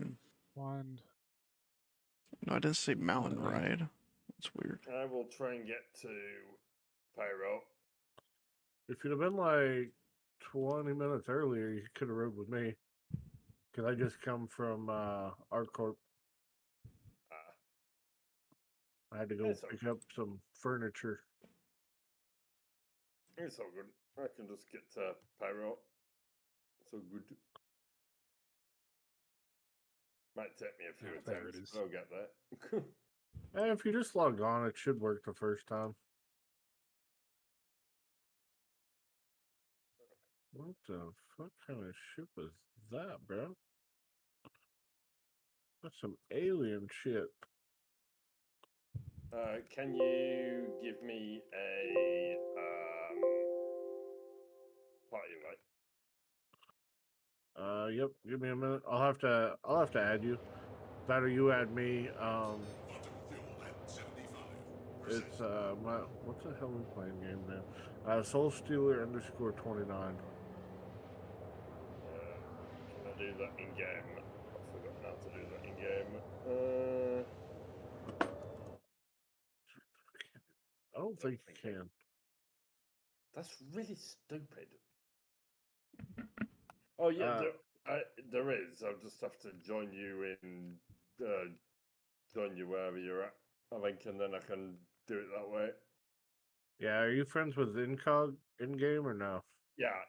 ride. Find. No, I didn't say mountain ride. That's weird. I will try and get to Pyro. If you'd have been like 20 minutes earlier, you could have rode with me. Because I just come from ArtCorp. I had to go pick up some furniture. It's all good. I can just get to Pyro. So good. Might take me a few attempts, but I'll get there. And if you just log on, it should work the first time. What the fuck kind of shit was that, bro? That's some alien shit. Can you give me a party invite? Yep. Give me a minute. I'll have to add you. That or you add me. It's what the hell are we playing game now? Soul Stealer _29. Can I do that in game? I forgot how to do that in game. I don't think you can. That's really stupid. Oh yeah, there is. I'll just have to join you wherever you're at. I think, and then I can do it that way. Yeah, are you friends with Incog in game or no? Yeah.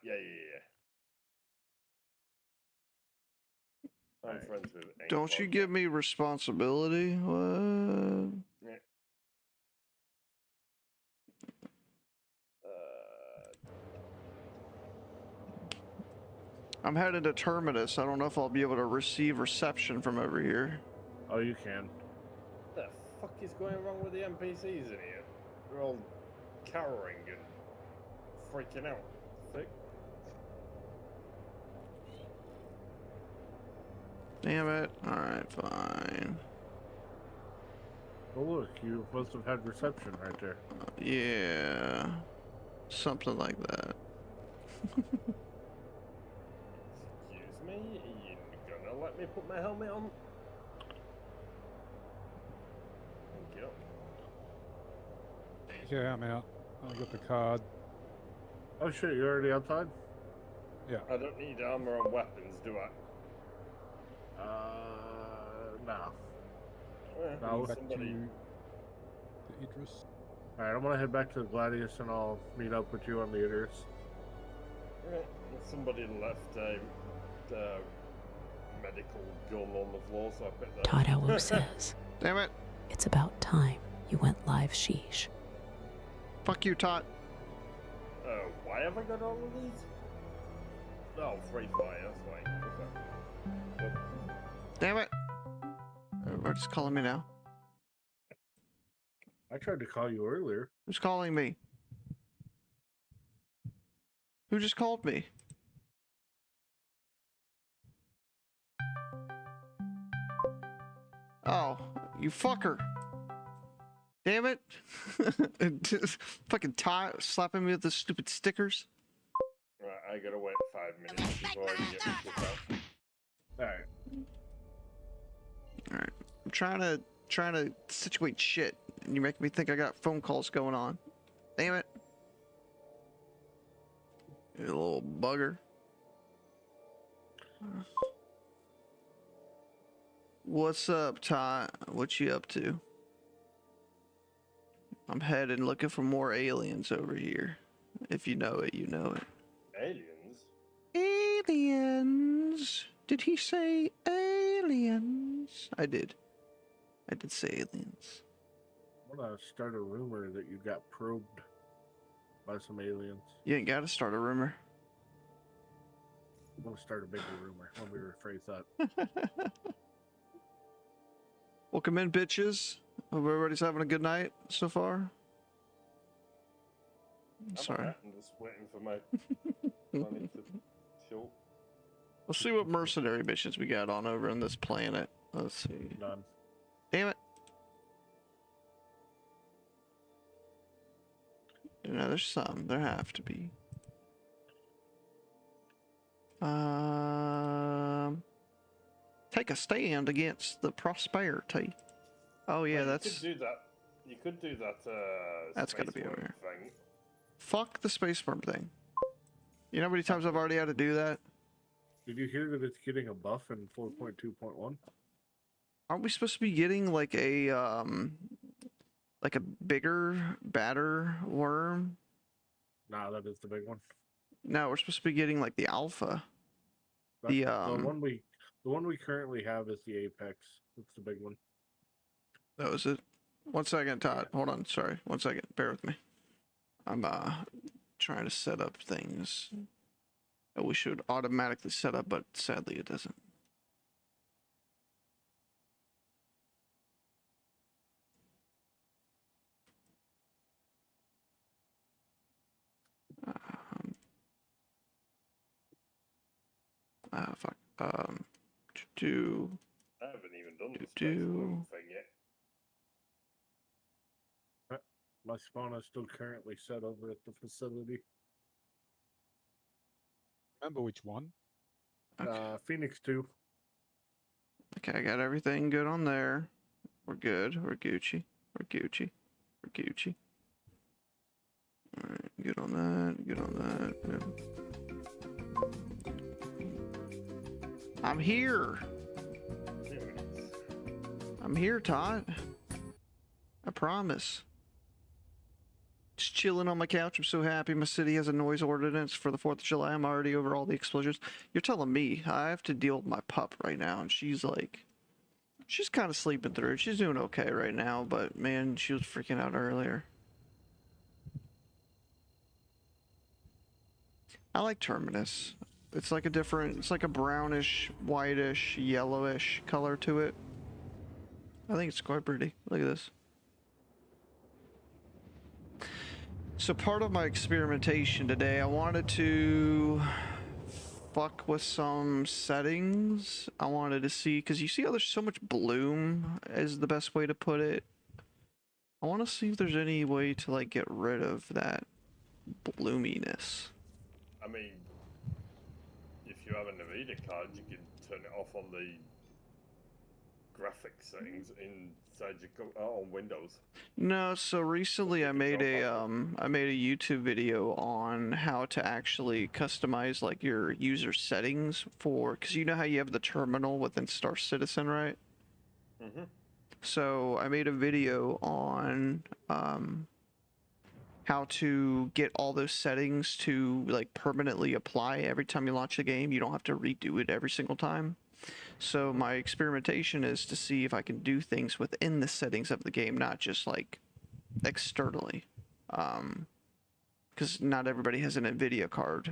I'm friends with Incog. Don't you give me responsibility? What? Yeah. I'm headed to Terminus. I don't know if I'll be able to receive reception from over here. Oh, you can. What the fuck is going wrong with the NPCs in here? They're all cowering and freaking out. Sick. Damn it. Alright, fine. Oh, look, you must have had reception right there. Yeah. Something like that. Excuse me? Are you gonna let me put my helmet on? Thank you. Yeah, I'm out. I got the card. Oh shit, you're already outside? Yeah. I don't need armor and weapons, do I? No. No, Back somebody. to Idris. Alright, I'm gonna head back to the Gladius and I'll meet up with you on the Idris. Right. Somebody left a medical gun on the floor, so I picked that up. Tadawu says, Damn it. it's about time you went live, sheesh. Fuck you, Tot. Why have I got all of these? Oh, free fire, that's right. Okay. Damn it. Everybody's calling me now. I tried to call you earlier. Who's calling me? Who just called me? Oh, you fucker. Damn it. Just fucking slapping me with the stupid stickers. Right, I gotta wait 5 minutes before I get my shit out. Alright. Alright. I'm trying to situate shit, and you make me think I got phone calls going on. Damn it. You little bugger. What's up, Ty? What you up to? I'm headed looking for more aliens over here. If you know it, you know it. Aliens? Aliens! Did he say aliens? I did. I did say aliens. I'm gonna start a rumor that you got probed by some aliens. You ain't gotta start a rumor. I'm gonna start a bigger rumor. Let me rephrase that. Welcome in, bitches. Hope everybody's having a good night so far. Sorry. I'm just waiting for my money to show. Let's see what mercenary missions we got on over on this planet. Let's see. Done. Damn it. You know, there's some. There have to be. Take a stand against the prosperity. Oh yeah, Well, that's You could do that. You could do that. That's gotta space be over worm here. thing. fuck the space worm thing. You know how many times I've already had to do that? Did you hear that it's getting a buff in 4.2.1? Aren't we supposed to be getting like a bigger, badder worm? Nah, that is the big one. No, we're supposed to be getting like the alpha. That's The the one we currently have is the apex. That's the big one. that was it. 1 second, Todd. Hold on. Sorry. 1 second. Bear with me. I'm trying to set up things that we should automatically set up, but sadly it doesn't. Fuck. Do I haven't even done the space Do- worm thing yet. My spawn is still currently set over at the facility. Remember which one? Okay. Phoenix 2. Okay, I got everything good on there. We're good. We're Gucci. We're Gucci. We're Gucci. Alright, good on that. Good on that. I'm here. 2 minutes. I'm here, Todd. I promise. Just chilling on my couch. I'm so happy my city has a noise ordinance for the 4th of July. I'm already over all the explosions. You're telling me I have to deal with my pup right now, and she's kind of sleeping through it. She's doing okay right now, but man, she was freaking out earlier. I like Terminus. It's like a brownish, whitish, yellowish color to it. I think it's quite pretty. Look at this. So part of my experimentation today, I wanted to fuck with some settings. I wanted to see, because you see how there's so much bloom is the best way to put it. I want to see if there's any way to like get rid of that bloominess. I mean, if you have an Nvidia card, you can turn it off on the graphics settings inside your on Windows. No, so recently I made a YouTube video on how to actually customize like your user settings for, because you know how you have the terminal within Star Citizen, right? Mm-hmm. So I made a video on how to get all those settings to like permanently apply every time you launch the game. You don't have to redo it every single time. So my experimentation is to see if I can do things within the settings of the game, not just like externally. Because not everybody has an Nvidia card.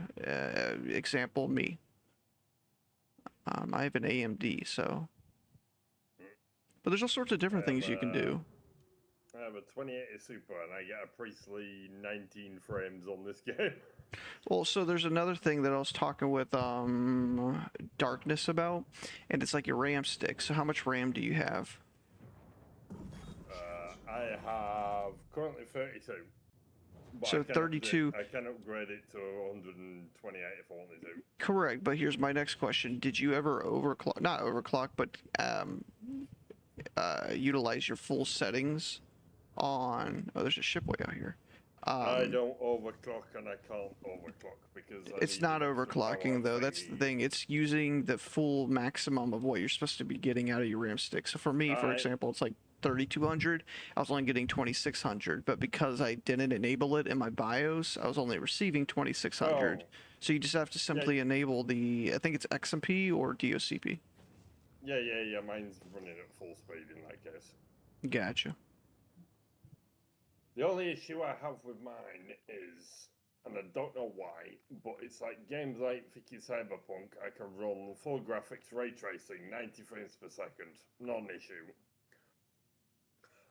Example, me. I have an AMD, so. But there's all sorts of different things you can do. I have a 2080 Super and I get a priestly 19 frames on this game. Well, so there's another thing that I was talking with Darkness about, and it's like your RAM stick. So how much RAM do you have? I have currently 32. But So I can 32. I can upgrade it to 128 if I wanted to. Correct, but here's my next question. Did you ever overclock, not overclock, but utilize your full settings on, oh, there's a shipway out here. I don't overclock and I can't overclock because It's not overclocking though, that's the thing. It's using the full maximum of what you're supposed to be getting out of your RAM stick. So for me, for example, it's like 3200. I was only getting 2600, but because I didn't enable it in my BIOS, I was only receiving 2600. Oh. So you just have to simply enable the, I think it's XMP or DOCP. Yeah, mine's running at full speed in that case. Gotcha. The only issue I have with mine is, and I don't know why, but it's like games like Vicky Cyberpunk, I can run full graphics ray tracing, 90 frames per second, not an issue.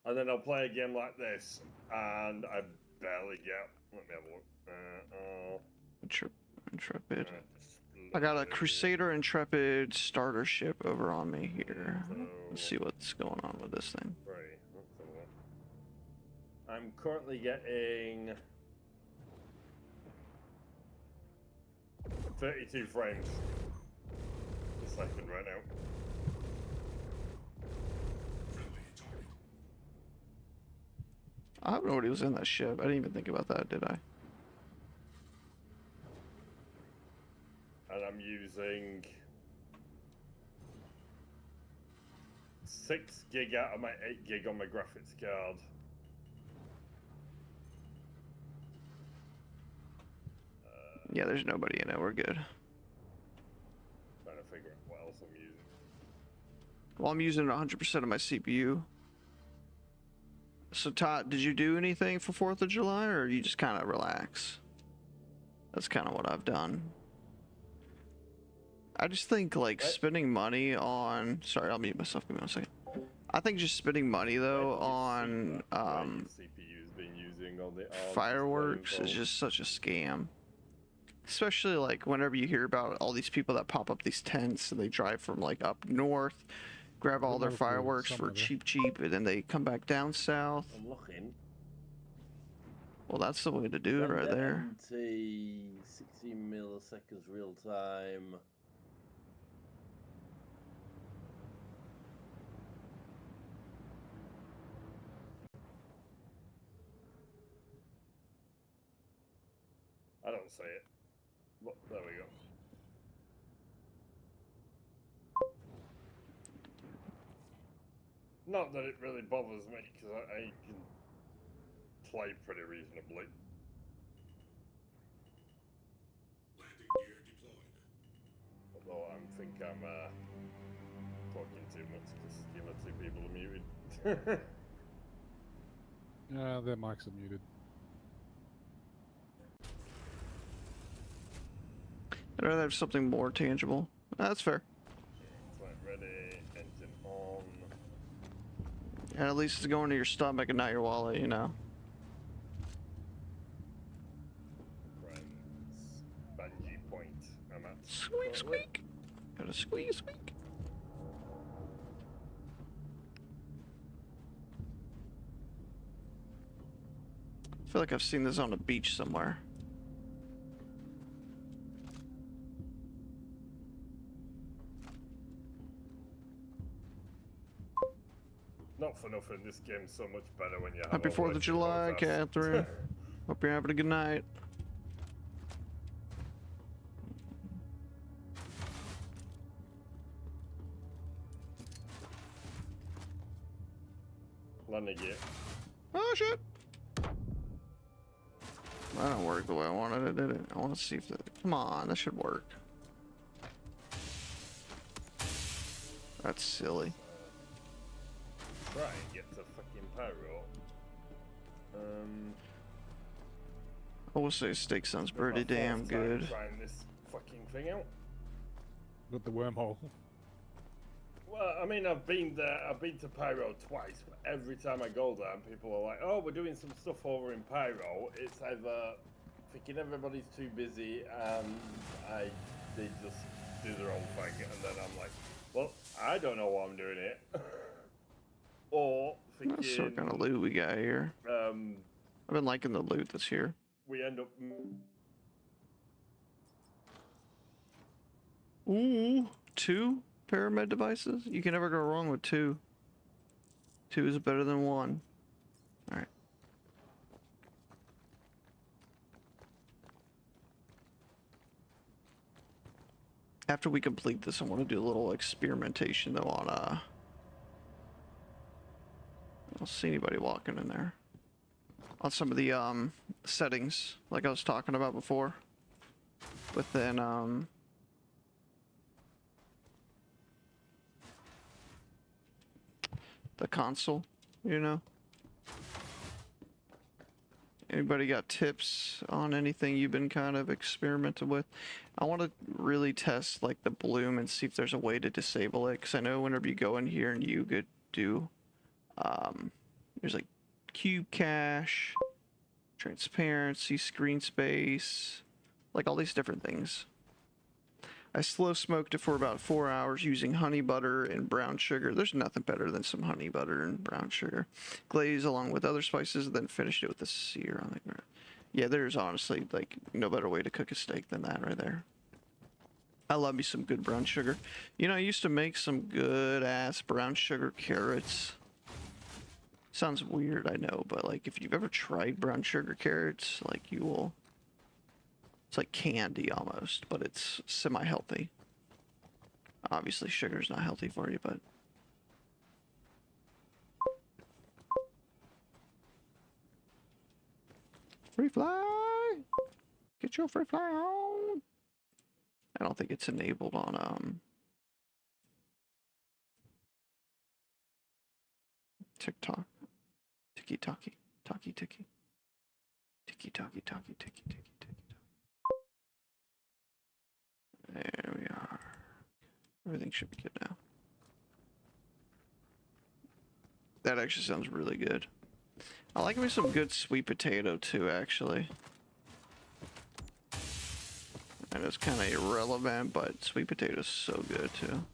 And then I'll play a game like this, and I barely get. Let me have a look. Intrepid. I got a Crusader Intrepid starter ship over on me here. Let's see what's going on with this thing. Right, let's have a look. I'm currently getting 32 frames per second right now. I don't know what he was in that ship. I didn't even think about that, did I? And I'm using 6 gig out of my 8 gig on my graphics card. Yeah, there's nobody in it. We're good. Trying to figure out what else I'm using. Well, I'm using 100% of my CPU. So, Todd, did you do anything for 4th of July, or you just kind of relax? That's kind of what I've done. I just think, like, What? spending money on... Sorry, I'll mute myself. Give me 1 second. I think just spending money, though, on CPU's been using on the ARM fireworks display is info. just such a scam. Especially, like, whenever you hear about all these people that pop up these tents and they drive from, like, up north, grab all their Remotely, fireworks for somewhere there. cheap, and then they come back down south. I'm looking. Well, that's the way to do it right Render there. NT 16 milliseconds real time. I don't say it. But there we go. Not that it really bothers me, because I can play pretty reasonably. Although I think I'm talking too much because the other 2 people are muted. Yeah, their mics are muted. I'd rather have something more tangible. That's fair. Flight ready, engine on. And at least it's going to your stomach and not your wallet, you know. Friends. Bungee point. I'm at. Squeak, squeak. Gotta squeak, squeak. I feel like I've seen this on a beach somewhere. Not for nothing, this game's so much better when you have Happy all 4th of those July, photographs. Catherine. Hope you're having a good night. Landing gear. Oh, shit. That don't work the way I wanted it, did it? I want to see if that... Come on, that should work. That's silly. Try and get to fucking pyro. I will say steak sounds my pretty fourth damn time good. Trying this fucking thing out. With the wormhole. Well, I mean, I've been there. I've been to Pyro twice, but every time I go there, and people are like, "Oh, we're doing some stuff over in Pyro." It's either thinking everybody's too busy, and they just do their own thing, and then I'm like, "Well, I don't know why I'm doing it," or That's what kind of thinking, loot we got here. I've been liking the loot that's here. we end up. Ooh, 2 pyramid devices? You can never go wrong with 2. 2 is better than 1. Alright. After we complete this, I want to do a little experimentation though on I don't see anybody walking in there. On some of the settings, like I was talking about before. Within the console, you know? Anybody got tips on anything you've been kind of experimenting with? I want to really test like the bloom and see if there's a way to disable it, because I know whenever you go in here and you could do there's like cube cache, transparency, screen space, like all these different things. I slow smoked it for about 4 hours using honey butter and brown sugar. There's nothing better than some honey butter and brown sugar. Glaze along with other spices, then finished it with a sear on the ground. Yeah, there's honestly like no better way to cook a steak than that right there. I love me some good brown sugar. You know, I used to make some good ass brown sugar carrots. Sounds weird, I know, but like if you've ever tried brown sugar carrots, like you will. It's like candy almost, but it's semi-healthy. Obviously, sugar's not healthy for you, but. Free fly! Get your free fly on! I don't think it's enabled on TikTok. Tiki Taki. Taki Tiki. Tiki Taki Taki Tiki Tiki Tiki. There we are. Everything should be good now. That actually sounds really good. I like me some good sweet potato too, actually. And it's kind of irrelevant, but sweet potato's so good too.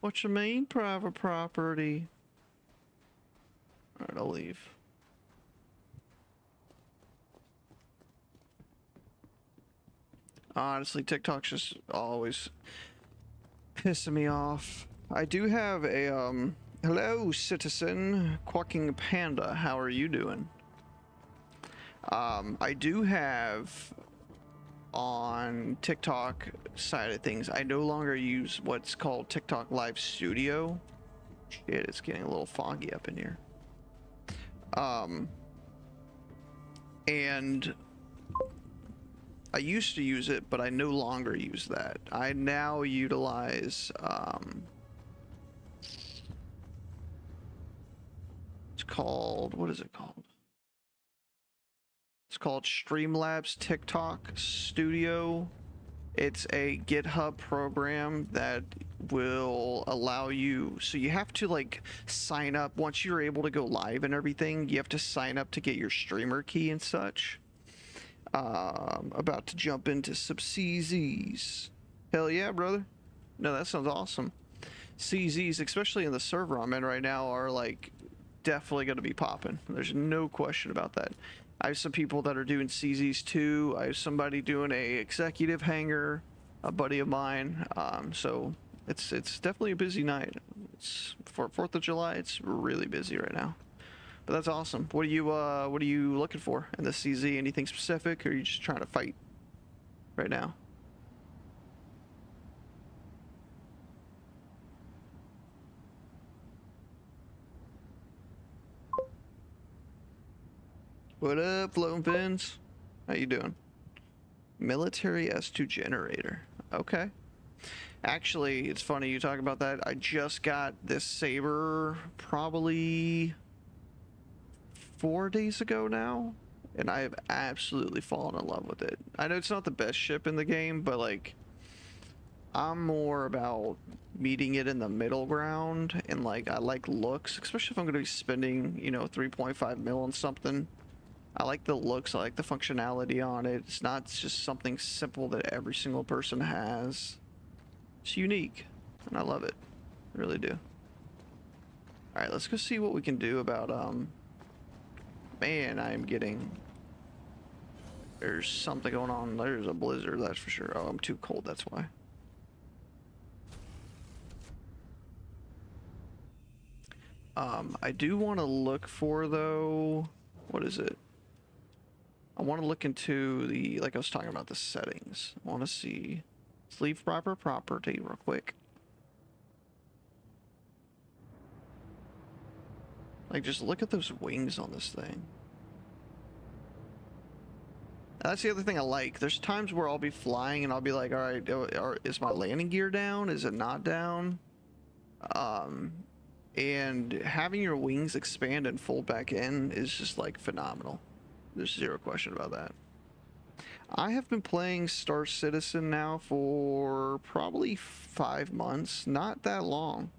What you mean, private property? Alright, I'll leave. Honestly, TikTok's just always pissing me off. I do have a, hello, citizen, Quacking Panda, how are you doing? I do have, on TikTok side of things, I no longer use what's called TikTok Live Studio. Shit, it's getting a little foggy up in here. And I used to use it, but I no longer use that. I now utilize, it's called, what is it called? It's called Streamlabs TikTok Studio. It's a GitHub program that will allow you, so you have to like sign up once you're able to go live and everything. You have to sign up to get your streamer key and such. About to jump into some CZs. Hell yeah, brother. No, that sounds awesome. CZs, especially in the server I'm in right now, are like definitely going to be popping. There's no question about that. I have some people that are doing CZs too. I have somebody doing a executive hangar, a buddy of mine. So it's definitely a busy night. It's for 4th of July. It's really busy right now. But that's awesome. What are you looking for in the CZ? Anything specific, or are you just trying to fight right now? What up, floating fins? How you doing? Military S2 generator. Okay. Actually, it's funny you talk about that. I just got this Saber probably 4 days ago now, and I have absolutely fallen in love with it. I know it's not the best ship in the game, but like, I'm more about meeting it in the middle ground, and like, I like looks, especially if I'm going to be spending, you know, 3.5 mil on something. I like the looks, I like the functionality on it. It's not just something simple that every single person has. It's unique, and I love it. I really do. Alright, let's go see what we can do about, man, I am getting... There's something going on. There's a blizzard, that's for sure. Oh, I'm too cold, that's why. I do want to look for, though... What is it? I want to look into the... Like I was talking about the settings. I want to see... Let's leave proper property real quick. Like, just look at those wings on this thing. That's the other thing I like. There's times where I'll be flying and I'll be like, all right, is my landing gear down? Is it not down? And having your wings expand and fold back in is just like phenomenal. There's zero question about that. I have been playing Star Citizen now for probably 5 months. Not that long,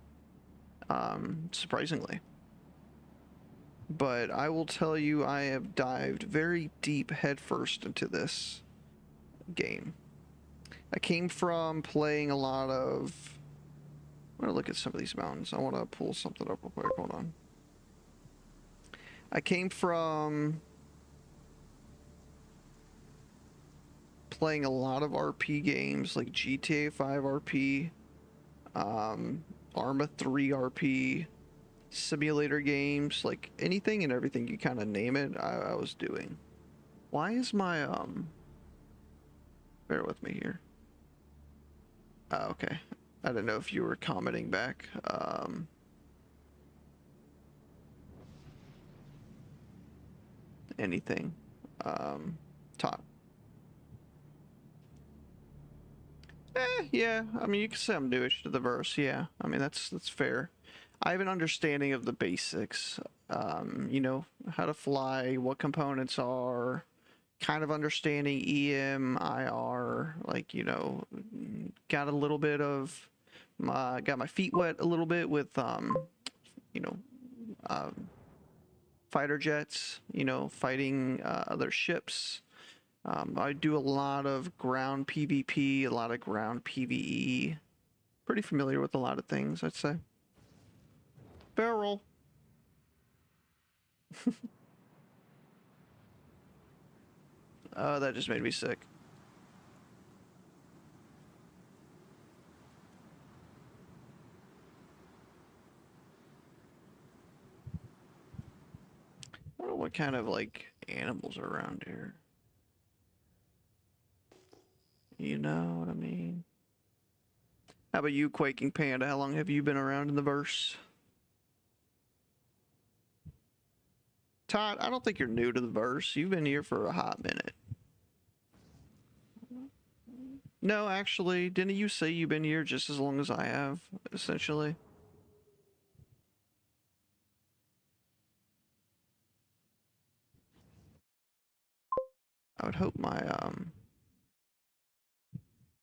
surprisingly. But I will tell you, I have dived very deep headfirst into this game. I came from playing a lot of... I'm gonna look at some of these mountains. I want to pull something up real quick. Hold on. I came from playing a lot of RP games like GTA 5 RP, Arma 3 RP, simulator games, like anything and everything you kind of name it, I was doing. Why is my, bear with me here. Oh, okay. I didn't know if you were commenting back. Anything. Top. Yeah. I mean, you can say I'm newish to the verse. Yeah. I mean, that's fair. I have an understanding of the basics. You know, how to fly, what components are, kind of understanding EM, IR, like, you know, got a little bit of got my feet wet a little bit with you know, fighter jets, you know, fighting other ships. I do a lot of ground PvP, a lot of ground PvE. Pretty familiar with a lot of things, I'd say. Barrel. Oh, that just made me sick. I don't know what kind of, like, animals are around here. You know what I mean? How about you, Quaking Panda? How long have you been around in the verse? Todd, I don't think you're new to the verse. You've been here for a hot minute. No, actually, didn't you say you've been here just as long as I have, essentially? I would hope my,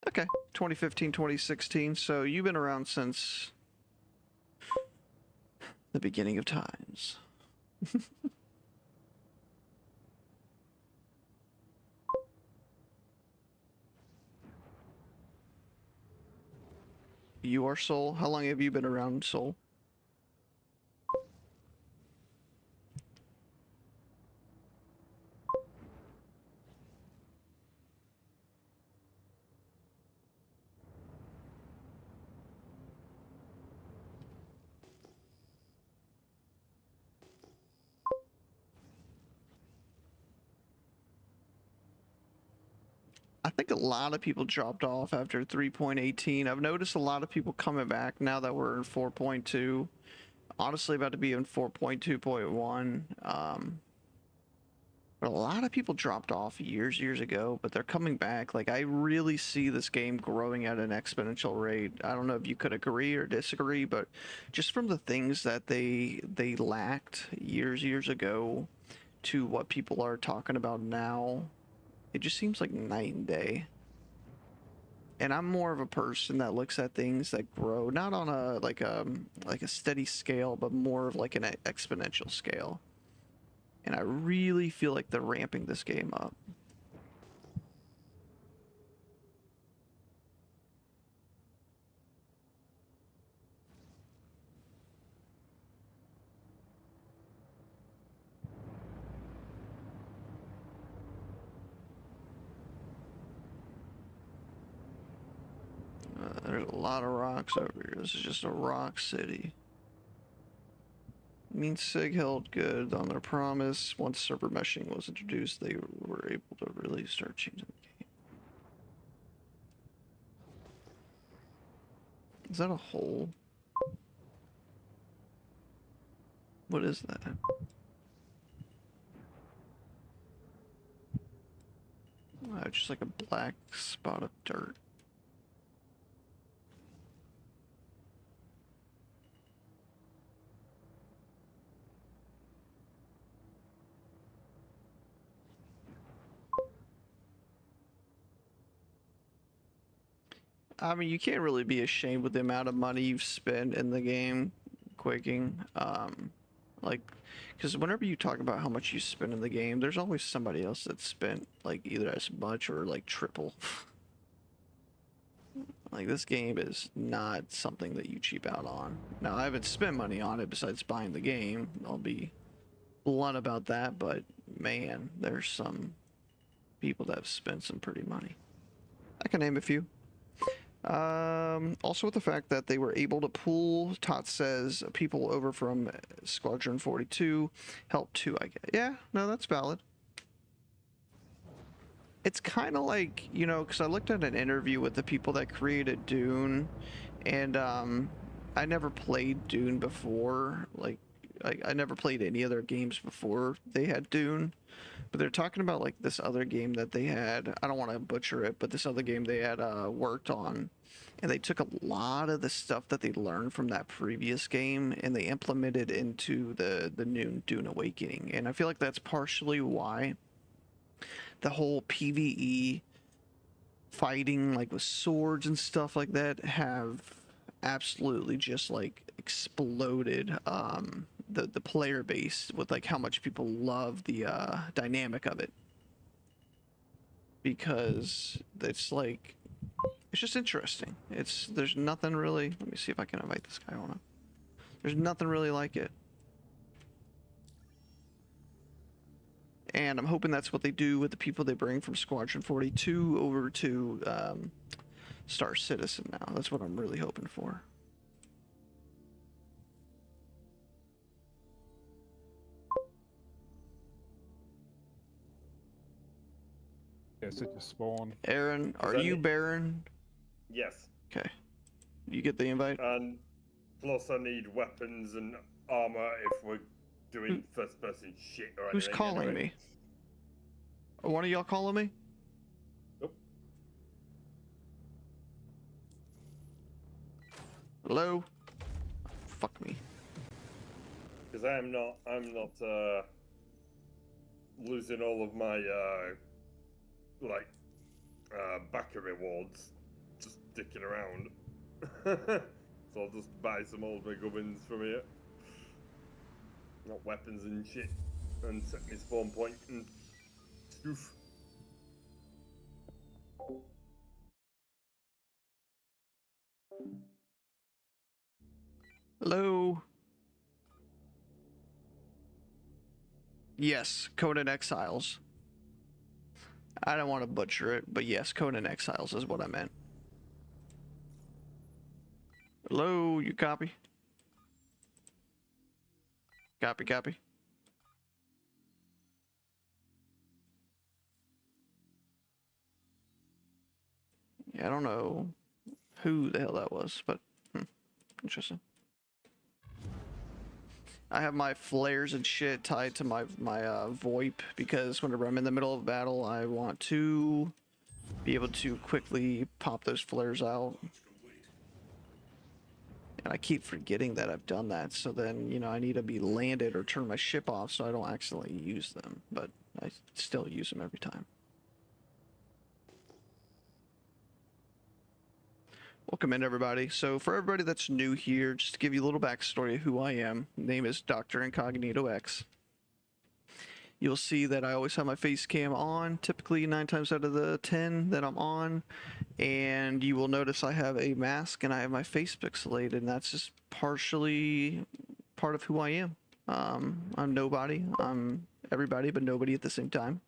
okay, 2015, 2016, so you've been around since the beginning of times. You are Soul? How long have you been around, Soul? I think a lot of people dropped off after 3.18. I've noticed a lot of people coming back now that we're in 4.2. Honestly, about to be in 4.2.1. But a lot of people dropped off years ago, but they're coming back. Like, I really see this game growing at an exponential rate. I don't know if you could agree or disagree, but just from the things that they lacked years ago to what people are talking about now, it just seems like night and day. And I'm more of a person that looks at things that grow, not on a like a steady scale, but more of like an exponential scale. And I really feel like they're ramping this game up. There's a lot of rocks over here. This is just a rock city. Means SIG held good on their promise. Once server meshing was introduced, they were able to really start changing the game. Is that a hole? What is that? Just like a black spot of dirt. I mean, you can't really be ashamed with the amount of money you've spent in the game, Quaking. Like, because whenever you talk about how much you spend in the game, there's always somebody else that's spent, like, either as much or, like, triple. Like, this game is not something that you cheap out on. Now, I haven't spent money on it besides buying the game. I'll be blunt about that, but, man, there's some people that have spent some pretty money. I can name a few. Also with the fact that they were able to pull, Tot says, people over from Squadron 42, help too, I guess. Yeah, no, that's valid. It's kind of like, you know, because I looked at an interview with the people that created Dune, and I never played Dune before. Like, I never played any other games before they had Dune. But they're talking about like this other game that they had. I don't want to butcher it, but this other game they had worked on, and they took a lot of the stuff that they learned from that previous game and they implemented into the new Dune Awakening. And I feel like that's partially why the whole PvE fighting, like with swords and stuff like that, have absolutely just like exploded. The player base with like how much people love the dynamic of it, because it's like it's just interesting. There's nothing really. Let me see if I can invite this guy on. There's nothing really like it, and I'm hoping that's what they do with the people they bring from Squadron 42 over to Star Citizen now. That's what I'm really hoping for. Yeah, so just spawn. Aaron, are that you it? Baron? Yes. Okay. You get the invite? And plus, I need weapons and armor if we're doing first-person shit or anything. Who's calling anyway. me? Are one of y'all calling me? Nope. Hello? Fuck me. Because I'm not losing all of my backer rewards just dicking around. So I'll just buy some old gubbins from here. Not weapons and shit. And set me spawn point and stoof. Hello? Yes, Conan Exiles. I don't want to butcher it, but yes, Conan Exiles is what I meant. Hello, you copy? Copy, copy. Yeah, I don't know who the hell that was, but interesting. I have my flares and shit tied to my VoIP because whenever I'm in the middle of battle, I want to be able to quickly pop those flares out. And I keep forgetting that I've done that, so then, you know, I need to be landed or turn my ship off so I don't accidentally use them, but I still use them every time. Welcome in, everybody. So for everybody that's new here, just to give you a little backstory of who I am, name is Dr. Incognito X. You'll see that I always have my face cam on, typically 9 times out of the 10 that I'm on, and you will notice I have a mask and I have my face pixelated, and that's just partially part of who I am. I'm nobody. I'm everybody, but nobody at the same time.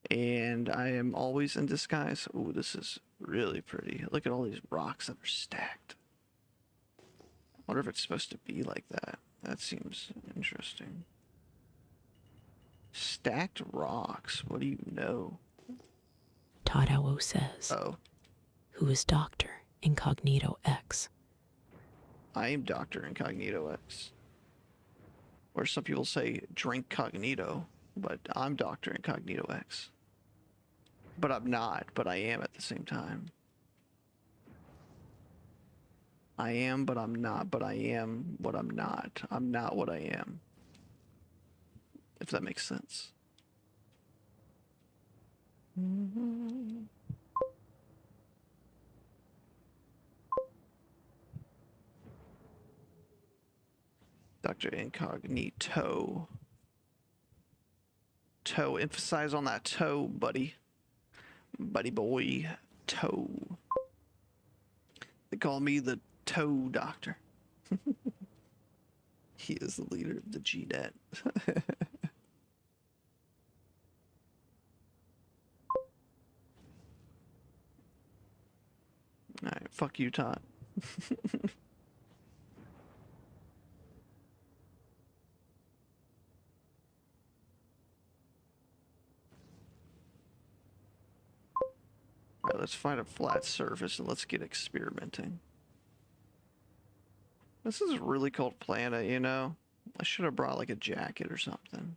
And I am always in disguise. Ooh, this is really pretty. Look at all these rocks that are stacked. I wonder if it's supposed to be like that. That seems interesting. Stacked rocks. What do you know? Tadao says, Oh, who is Dr. Incognito X. I am Dr. Incognito X. Or some people say drink cognito, but I'm Dr. Incognito X. But I'm not, but I am at the same time. I am, but I'm not, but I am what I'm not. I'm not what I am. If that makes sense. Dr. Incognito. Toe. Emphasize on that toe, buddy. Buddy boy. Toe. They call me the Toe Doctor. He is the leader of the GNet. Fuck you, Todd. Alright, let's find a flat surface and let's get experimenting. This is a really cold planet, you know? I should have brought like a jacket or something.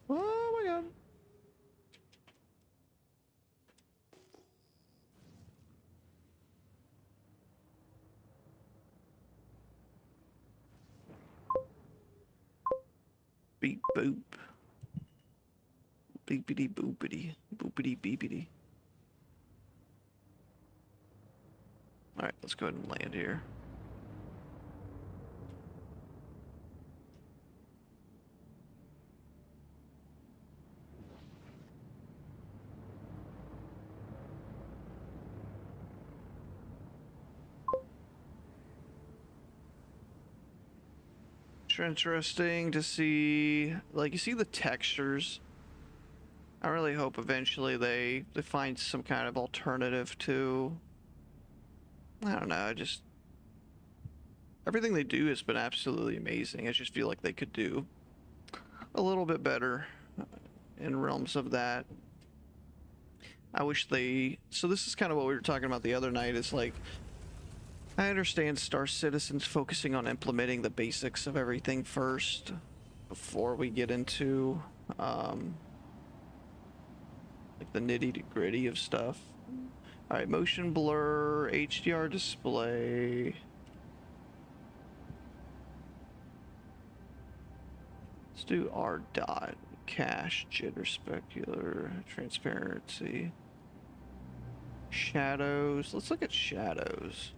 Oh my god. Beep boop. Beepity boopity. Boopity beepity. Alright, let's go ahead and land here. It's interesting to see, like, you see the textures. I really hope eventually they find some kind of alternative to, I don't know, just everything they do has been absolutely amazing. I just feel like they could do a little bit better in realms of that. I wish they, so this is kind of what we were talking about the other night, is like, I understand Star Citizen's focusing on implementing the basics of everything first before we get into like the nitty-gritty of stuff. Alright, motion blur, HDR display. Let's do R dot, cache, jitter, specular, transparency. Shadows, let's look at shadows.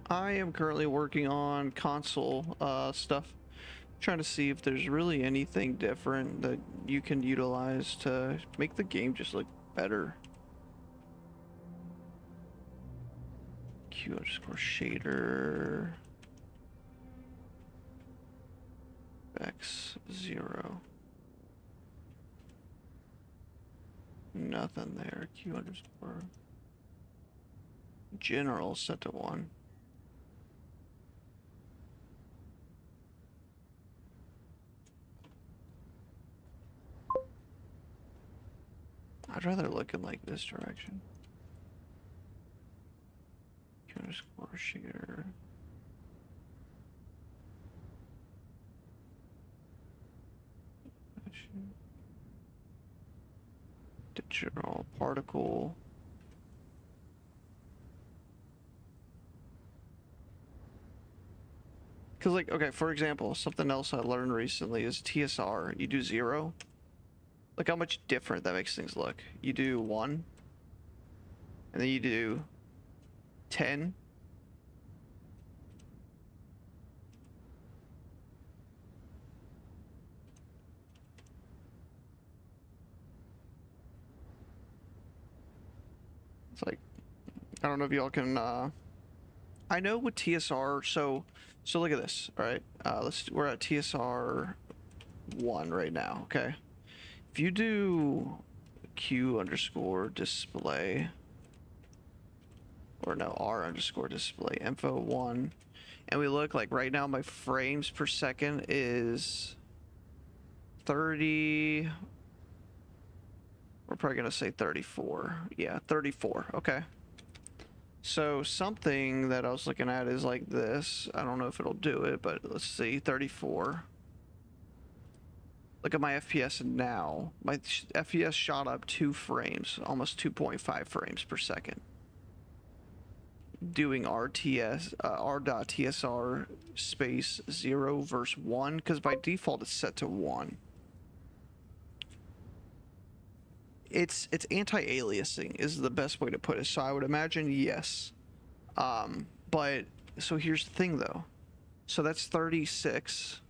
I am currently working on console stuff, trying to see if there's really anything different that you can utilize to make the game just look better. Q underscore shader. X0. Nothing there. Q underscore. General set to 1. I'd rather look in like this direction. Q underscore shader. Digital particle. Because, like, okay, for example, something else I learned recently is TSR. You do 0. Look how much different that makes things look. You do 1. And then you do 10. It's like, I don't know if y'all can, I know with TSR, so look at this, all right? We're at TSR 1 right now, okay? If you do Q underscore display, or no, R underscore display, info 1, and we look like right now my frames per second is 30, we're probably gonna say 34. Yeah, 34, okay. So something that I was looking at is like this. I don't know if it'll do it, but let's see, 34. Look at my FPS now. My FPS shot up 2 frames, almost 2.5 frames per second. Doing r.tsr space 0 versus 1, because by default it's set to 1. It's anti-aliasing is the best way to put it. So I would imagine yes. But so here's the thing though. So that's 36.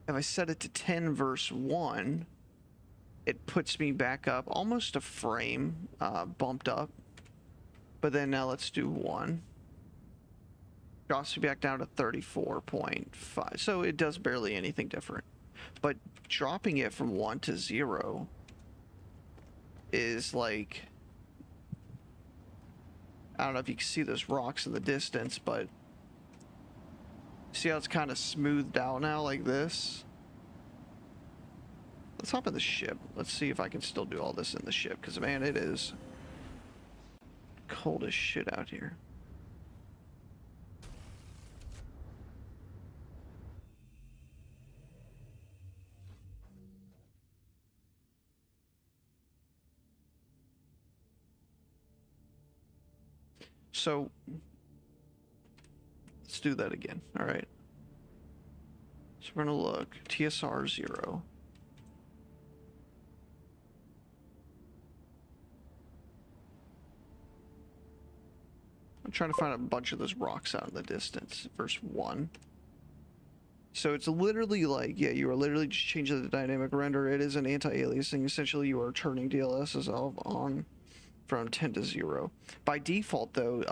If I set it to 10 versus 1, it puts me back up almost a frame, bumped up. But then now let's do 1. Drops me back down to 34.5. So it does barely anything different. But dropping it from 1 to 0 is like, I don't know if you can see those rocks in the distance, but see how it's kind of smoothed out now like this? Let's hop in the ship. Let's see if I can still do all this in the ship, because man, it is cold as shit out here. So let's do that again. All right. So we're gonna look TSR 0. I'm trying to find a bunch of those rocks out in the distance. Verse 1. So it's literally like, yeah, you are literally just changing the dynamic render. It is an anti-aliasing. Essentially, you are turning DLSS on from 10 to 0. By default, though,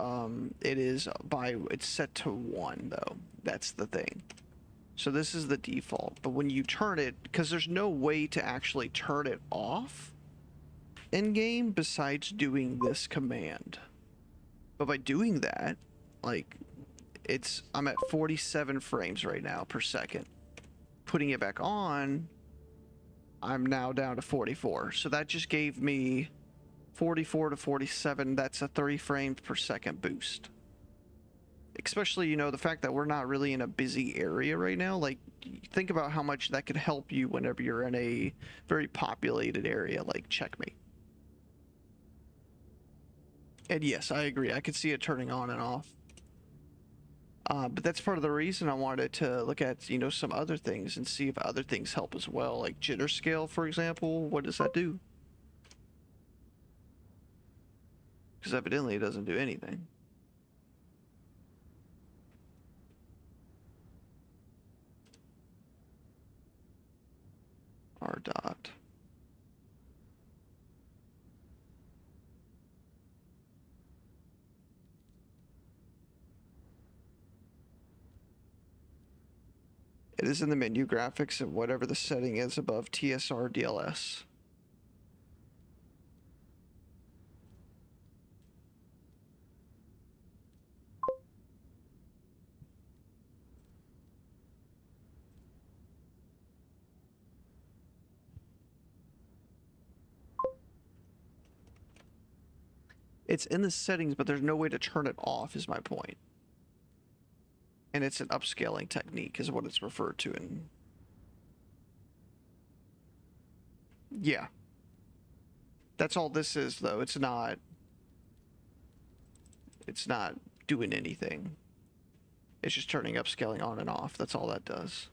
it's set to 1, though. That's the thing. So this is the default. But when you turn it, because there's no way to actually turn it off in-game besides doing this command. But by doing that, like, I'm at 47 frames right now per second. Putting it back on, I'm now down to 44. So that just gave me 44 to 47. That's a 30 frames per second boost. Especially, you know, the fact that we're not really in a busy area right now. Like, think about how much that could help you whenever you're in a very populated area like Checkmate. And yes, I agree. I could see it turning on and off. But that's part of the reason I wanted to look at, you know, some other things and see if other things help as well. Like jitter scale, for example. What does that do? Because evidently it doesn't do anything. R dot. It is in the menu graphics and whatever the setting is above TSR DLS. It's in the settings, but there's no way to turn it off, is my point. And it's an upscaling technique, is what it's referred to in. Yeah. That's all this is, though. It's not doing anything. It's just turning upscaling on and off. That's all that does.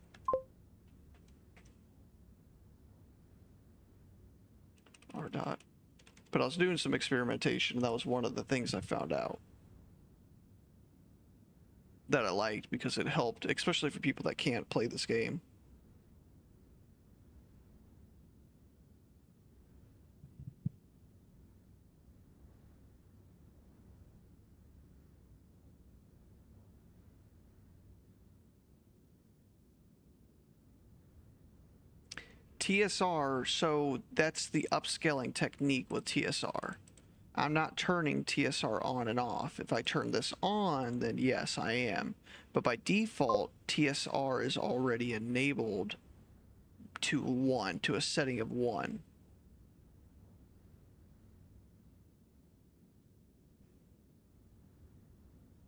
R dot. But I was doing some experimentation, and that was one of the things I found out that I liked because it helped, especially for people that can't play this game. TSR, so that's the upscaling technique with TSR. I'm not turning TSR on and off. If I turn this on, then yes, I am. But by default, TSR is already enabled to 1, to a setting of 1.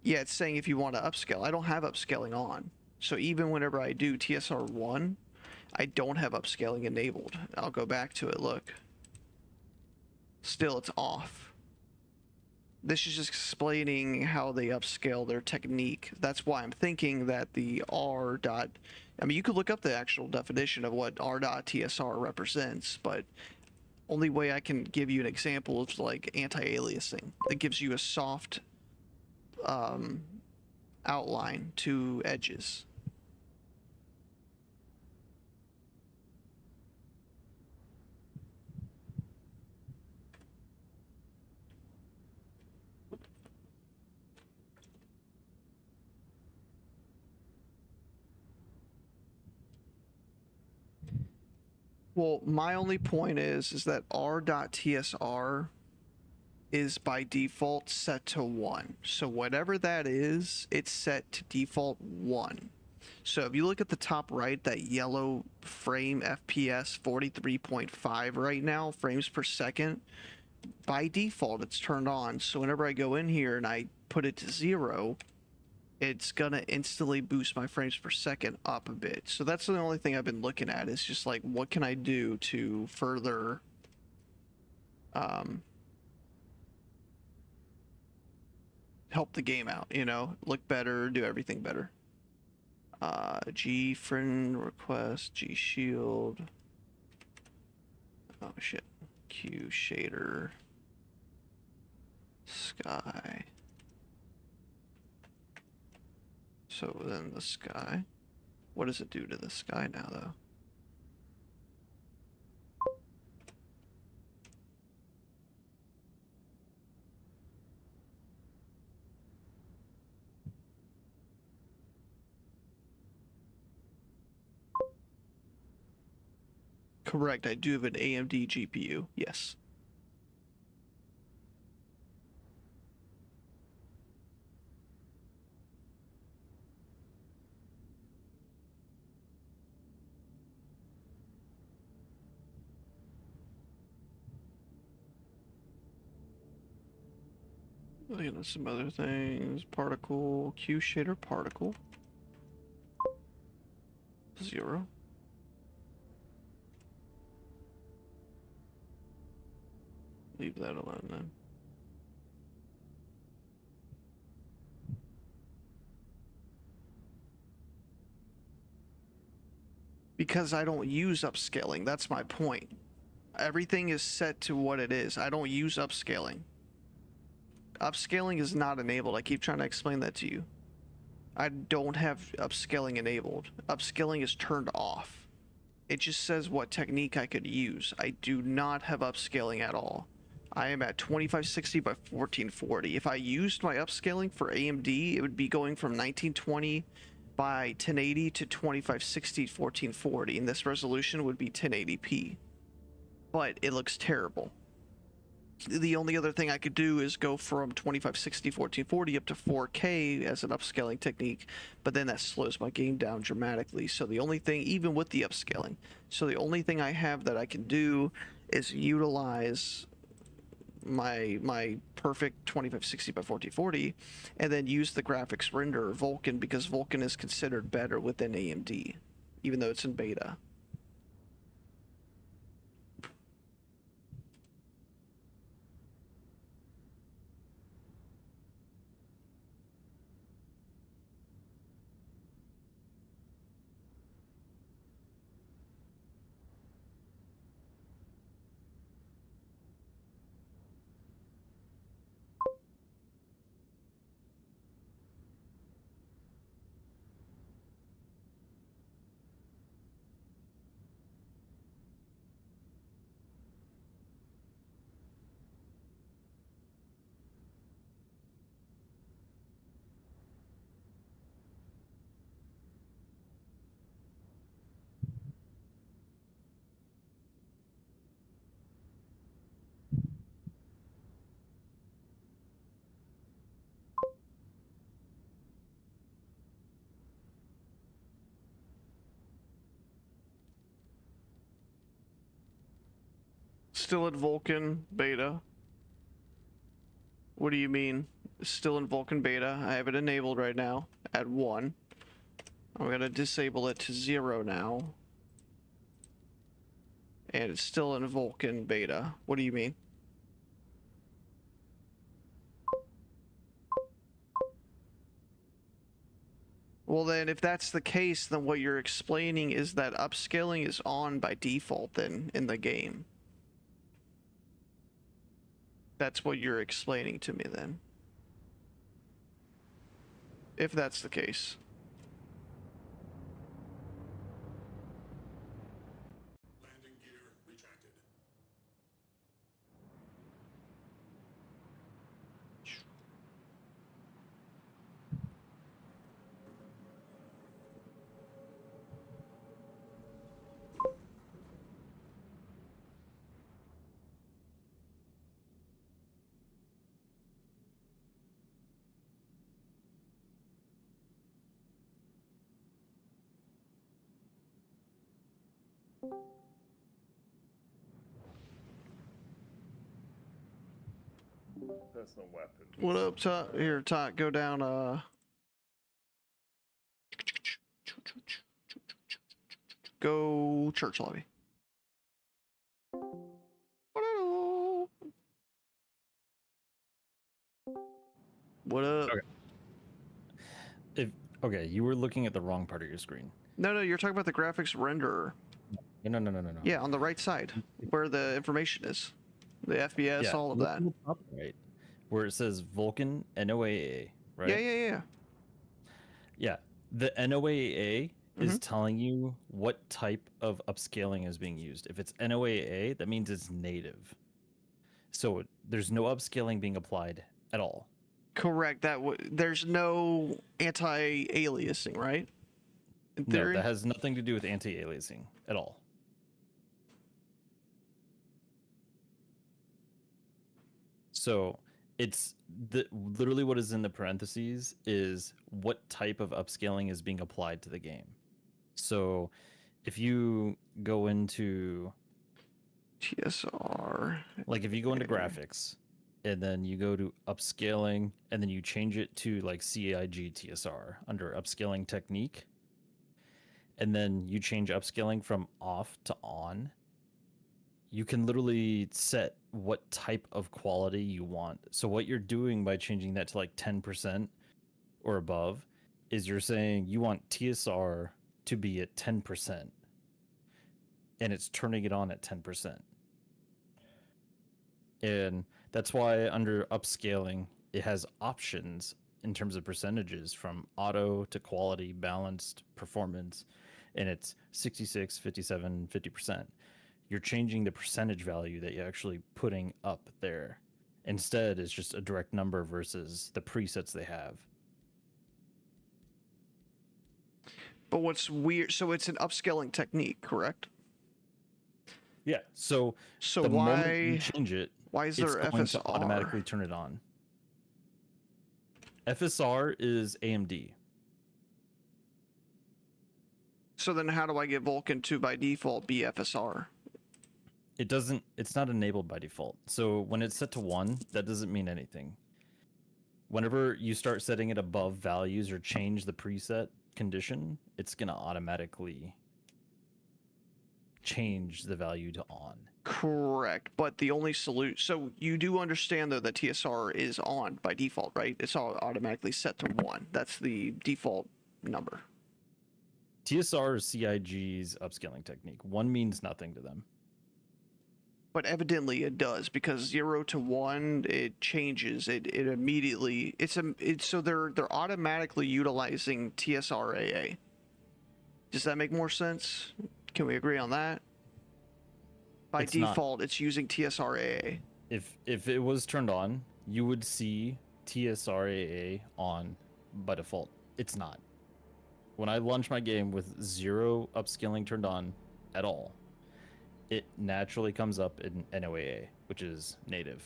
Yeah, it's saying if you want to upscale. I don't have upscaling on. So even whenever I do TSR1, I don't have upscaling enabled. I'll go back to it, look. Still, it's off. This is just explaining how they upscale their technique. That's why I'm thinking that the R dot... I mean, you could look up the actual definition of what R dot TSR represents, but only way I can give you an example is like anti-aliasing. It gives you a soft outline to edges. Well, my only point is that r.tsr is by default set to 1. So whatever that is, it's set to default 1. So if you look at the top right, that yellow frame FPS 43.5 right now, frames per second, by default it's turned on. So whenever I go in here and I put it to 0, it's gonna instantly boost my frames per second up a bit. So that's the only thing I've been looking at, is just like, what can I do to further help the game out, you know, look better, do everything better. G friend request, G shield. Oh shit. Q shader. Sky. So then the sky. What does it do to the sky now, though? Correct, I do have an AMD GPU, yes. Looking at some other things. Particle, Q shader particle. 0. Leave that alone then. Because I don't use upscaling, that's my point. Everything is set to what it is. I don't use upscaling. Upscaling is not enabled. I keep trying to explain that to you. I don't have upscaling enabled. Upscaling is turned off. It just says what technique I could use. I do not have upscaling at all. I am at 2560 by 1440. If I used my upscaling for AMD, it would be going from 1920 by 1080 to 2560 1440, and this resolution would be 1080p. But it looks terrible. The only other thing I could do is go from 2560 1440 up to 4K as an upscaling technique, but then that slows my game down dramatically. So the only thing, even with the upscaling, so the only thing I have that I can do is utilize my perfect 2560 by 1440 and then use the graphics renderer Vulkan, because Vulkan is considered better within AMD, even though it's in beta. Still at Vulkan beta. What do you mean? It's still in Vulkan beta. I have it enabled right now at 1. I'm gonna disable it to 0 now. And it's still in Vulkan beta. What do you mean? Well then, if that's the case, then what you're explaining is that upscaling is on by default then in the game. That's what you're explaining to me then. If that's the case. Landing gear retracted. Personal weapons. What up, Tot? Here, Tot, go down, go church lobby. What up? Okay. Okay, you were looking at the wrong part of your screen. No, you're talking about the graphics renderer. No. Yeah, on the right side, where the information is. The FPS, all of look that. in the top right, where it says Vulkan NOAA, right? Yeah. Yeah. The NOAA is telling you what type of upscaling is being used. If it's NOAA, that means it's native. So there's no upscaling being applied at all. Correct. There's no anti-aliasing, right? In No, theory? that has nothing to do with anti-aliasing at all. So it's literally what is in the parentheses is what type of upscaling is being applied to the game. So if you go into TSR. like if you go into Okay. graphics and then you go to upscaling and then you change it to like CIG TSR under upscaling technique, and then you change upscaling from off to on, you can literally set what type of quality you want. So what you're doing by changing that to like 10% or above is you're saying you want TSR to be at 10%, and it's turning it on at 10%. And that's why under upscaling, it has options in terms of percentages from auto to quality, balanced, performance, and it's 66, 57, 50%. You're changing the percentage value that you're actually putting up there. Instead, it's just a direct number versus the presets they have. But what's weird, so it's an upscaling technique, correct? Yeah. So So the moment you change it, why is it's there going to FSR? automatically turn it on. FSR is AMD. So then how do I get Vulkan to by default be FSR? It's not enabled by default. So when it's set to 1, that doesn't mean anything. Whenever you start setting it above values or change the preset condition, it's going to automatically change the value to on. Correct, but the only solution. So you do understand though that TSR is on by default, right? It's all automatically set to 1. That's the default number. TSR is CIG's upscaling technique. 1 means nothing to them. But evidently it does, because 0 to 1 it changes. It immediately so they're automatically utilizing TSRAA. Does that make more sense? Can we agree on that? By It's not. default, it's using TSRAA. If it was turned on, you would see TSRAA on by default. It's not. When I launch my game with 0 upscaling turned on at all, it naturally comes up in NOAA, which is native.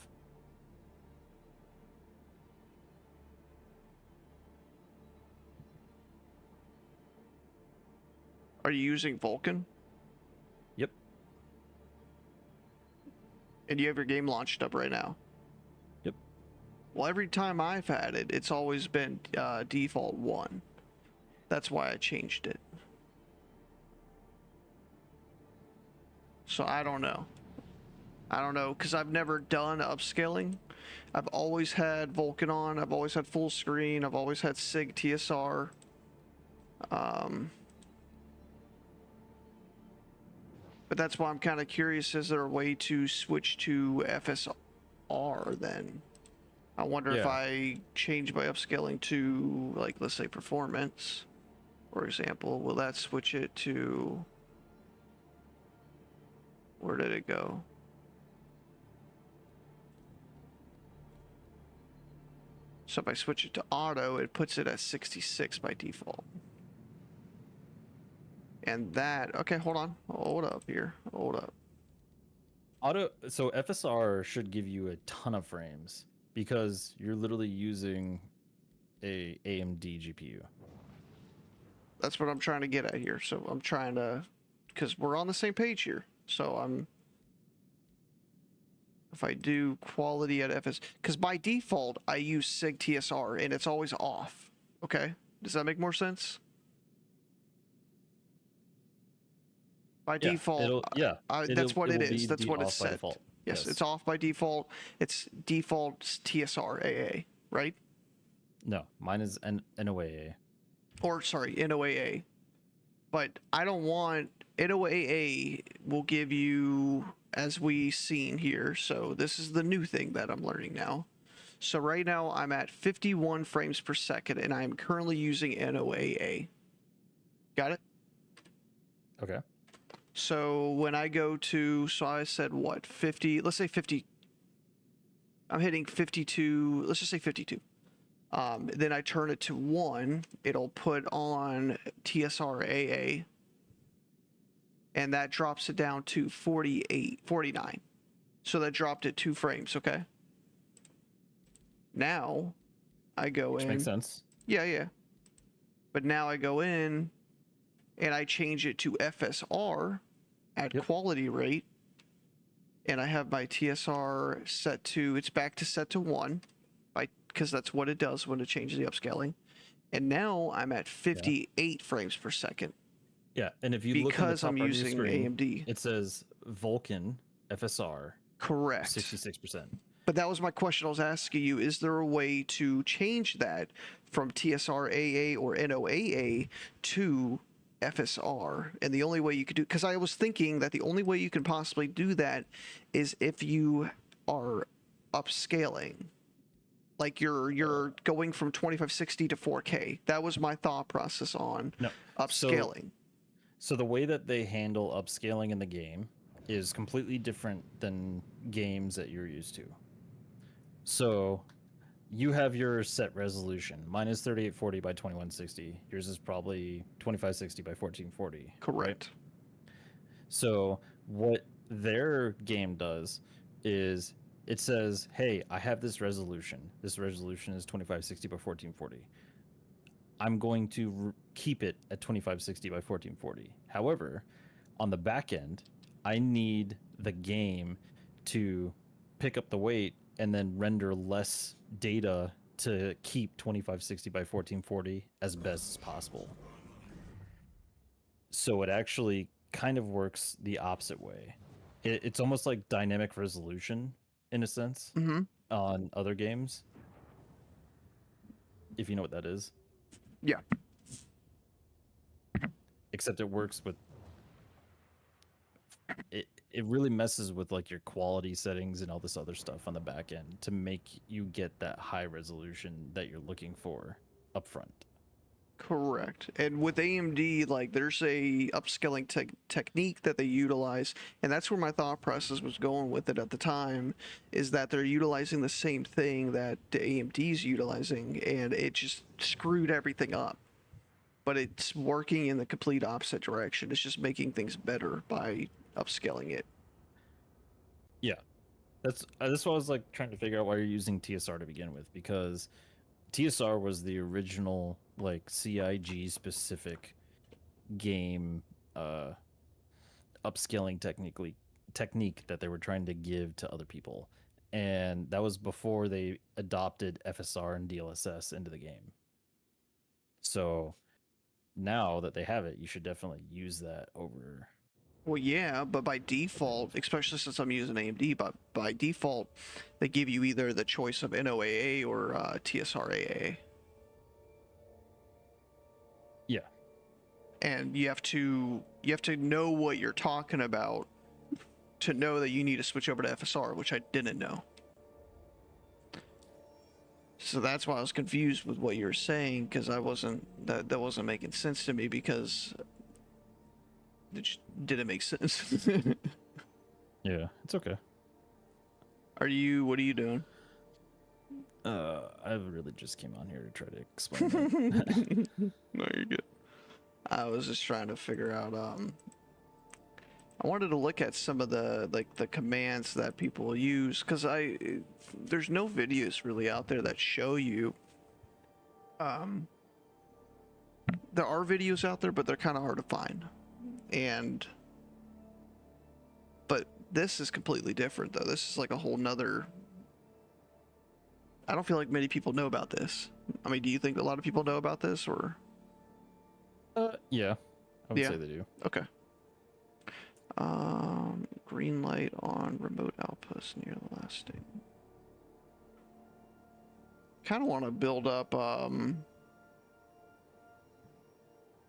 Are you using Vulkan? Yep. And you have your game launched up right now? Yep. Well, every time I've had it, it's always been default 1. That's why I changed it. So I don't know. I don't know, because I've never done upscaling. I've always had Vulkan on. I've always had full screen. I've always had SIG TSR. But that's why I'm kind of curious, is there a way to switch to FSR then? I wonder if Yeah. I change my upscaling to, like, let's say performance, for example, will that switch it to, where did it go? So if I switch it to auto, it puts it at 66 by default. And that, okay, hold on. Hold up here. Hold up. So FSR should give you a ton of frames because you're literally using a AMD GPU. That's what I'm trying to get at here. So I'm trying to, because we're on the same page here. So if I do quality at FS, because by default, I use SIG TSR and it's always off. Okay? Does that make more sense? By default, that's what it is. That's what it's set. Yes, it's off by default. It's default TSR AA, right? No, mine is NOAA. Or sorry, NOAA. But I don't want NOAA will give you, as we seen here. So this is the new thing that I'm learning now. So right now I'm at 51 frames per second, and I'm currently using NOAA. Got it? Okay. So when I go to, so I said what, 50, let's say 50, I'm hitting 52, let's just say 52. Then I turn it to 1, it'll put on TSR-AA, and that drops it down to 49. So that dropped it 2 frames, okay? Now, I go Which in. makes sense. Yeah. But now I go in, and I change it to FSR at quality rate, and I have my TSR set to, it's back to set to 1, because that's what it does when it changes the upscaling. And now I'm at 58 frames per second. Yeah, and if you look at the top I'm right of your using screen, AMD. it says Vulkan FSR. Correct. 66%. But that was my question I was asking you. Is there a way to change that from TSR-AA or NOAA to FSR? And the only way you could do, because I was thinking that the only way you can possibly do that is if you are upscaling. Like you're going from 2560 to 4K. That was my thought process on upscaling. So the way that they handle upscaling in the game is completely different than games that you're used to. So you have your set resolution. Mine is 3840 by 2160. Yours is probably 2560 by 1440. Correct. Right? So what their game does is it says, hey, I have this resolution. This resolution is 2560 by 1440. I'm going to keep it at 2560 by 1440. However, on the back end, I need the game to pick up the weight and then render less data to keep 2560 by 1440 as best as possible. So it actually kind of works the opposite way. It's almost like dynamic resolution in a sense on other games, if you know what that is. Yeah. Except it works with it really messes with like your quality settings and all this other stuff on the back end to make you get that high resolution that you're looking for up front. Correct. And with AMD, like there's a upscaling technique that they utilize, and that's where my thought process was going with it at the time, is that they're utilizing the same thing that the AMD's utilizing, and it just screwed everything up. But it's working in the complete opposite direction. It's just making things better by upscaling it. Yeah. That's why I was like trying to figure out why you're using TSR to begin with, because TSR was the original like CIG specific game upscaling technique that they were trying to give to other people. and that was before they adopted FSR and DLSS into the game. So now that they have it, you should definitely use that over. Well, yeah, but by default, especially since I'm using AMD, but by default, they give you either the choice of NOAA or TSRAA. Yeah. And you have to know what you're talking about to know that you need to switch over to FSR, which I didn't know. So that's why I was confused with what you were saying, because that wasn't making sense to me, because it just didn't make sense. Yeah, it's okay. What are you doing? I really just came on here to try to explain that. No, you're good. I was just trying to figure out, I wanted to look at some of the commands that people use, because there's no videos really out there that show you. There are videos out there, but they're kind of hard to find. But this is completely different, though. This is like a whole nother. I don't feel like many people know about this. I mean, do you think a lot of people know about this, or? Yeah, I would Yeah. say they do. Okay. Green light on remote outpost near the last statement. Kind of want to build up, what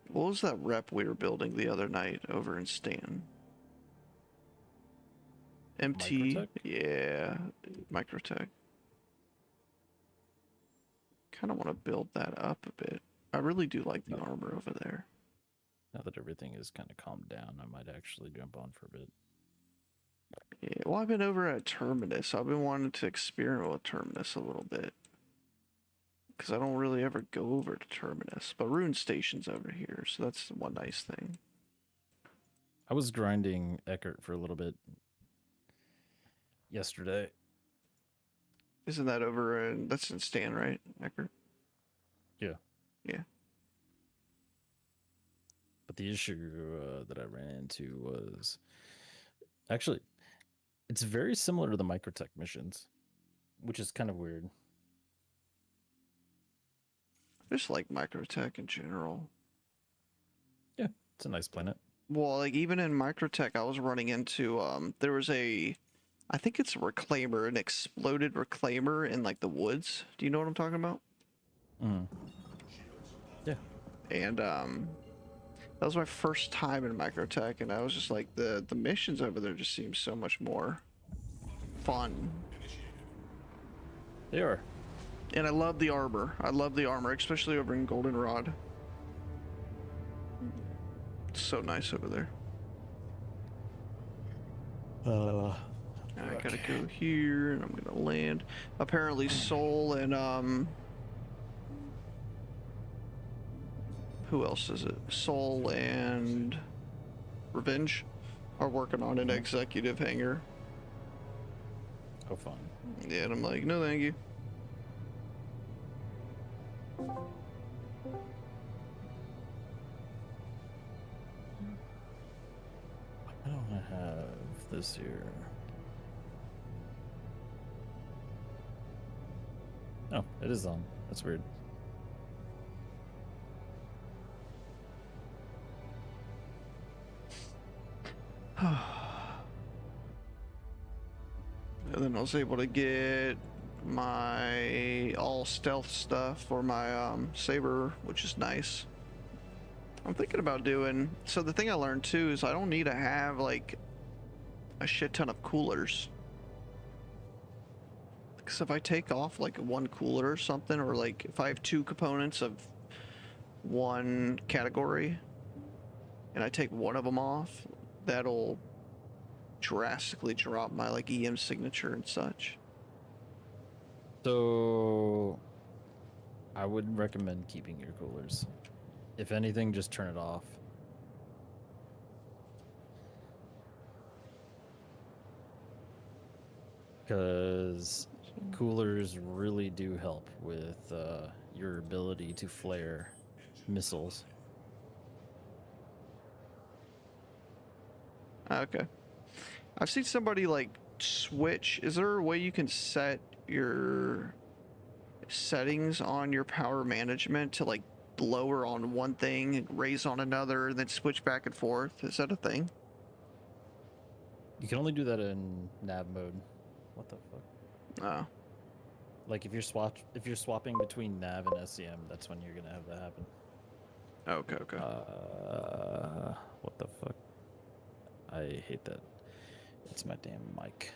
was that rep we were building the other night over in Stanton? MT, Microtech? yeah, Microtech. Kind of want to build that up a bit. I really do like the armor over there. Now that everything is kind of calmed down, I might actually jump on for a bit. Yeah, well, I've been over at Terminus. I've been wanting to experiment with Terminus a little bit, because I don't really ever go over to Terminus. But Rune Station's over here, so that's one nice thing. I was grinding Eckert for a little bit yesterday. Isn't that over in, that's in Stan, right, Eckert? Yeah. Yeah. But the issue that I ran into was actually, it's very similar to the Microtech missions, which is kind of weird. I just like Microtech in general. Yeah, it's a nice planet. Well, like even in Microtech, I was running into there was I think it's a reclaimer, an exploded reclaimer in like the woods. Do you know what I'm talking about? Mm. Yeah. And that was my first time in Microtech, and I was just like, the missions over there just seem so much more fun. They are. And I love the armor. I love the armor, especially over in Goldenrod. It's so nice over there. I gotta go here, and I'm gonna land. Apparently, Soul and who else is it? Soul and Revenge are working on an executive hangar. Oh, fun. Yeah, and I'm like, no, thank you. I don't have this here. Oh, it is on. That's weird. And then I was able to get my all stealth stuff for my saber, which is nice. I'm thinking about doing, so the thing I learned too is I don't need to have like a shit ton of coolers. Because if I take off like one cooler or something, or like if I have two components of one category and I take one of them off, that'll drastically drop my like EM signature and such. So I would recommend keeping your coolers. If anything, just turn it off. Because coolers really do help with your ability to flare missiles. Okay. I've seen somebody like switch. Is there a way you can set your settings on your power management to like lower on one thing and raise on another and then switch back and forth? Is that a thing? You can only do that in nav mode. What the fuck? Oh. Like if you're swapping between nav and SCM, that's when you're gonna have that happen. Okay, okay. What the fuck? I hate that. It's my damn mic.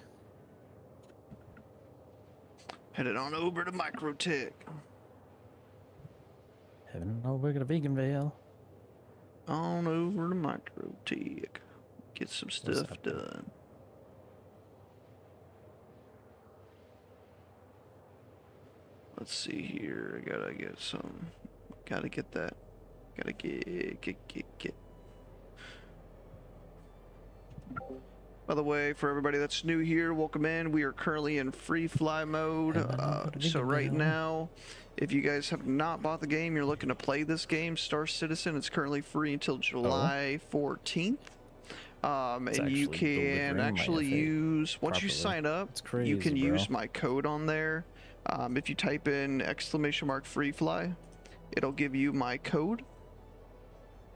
Headed on over to Microtech. Heading over to Veganvale. On over to Microtech. Get some stuff happening? done. Let's see here. I gotta get some. Gotta get that. Gotta get. By the way, for everybody that's new here, welcome in. We are currently in free fly mode. So right now, if you guys have not bought the game, you're looking to play this game, Star Citizen. It's currently free until July 14th. And you can actually use, once you sign up, you can use my code on there. If you type in !free fly, it'll give you my code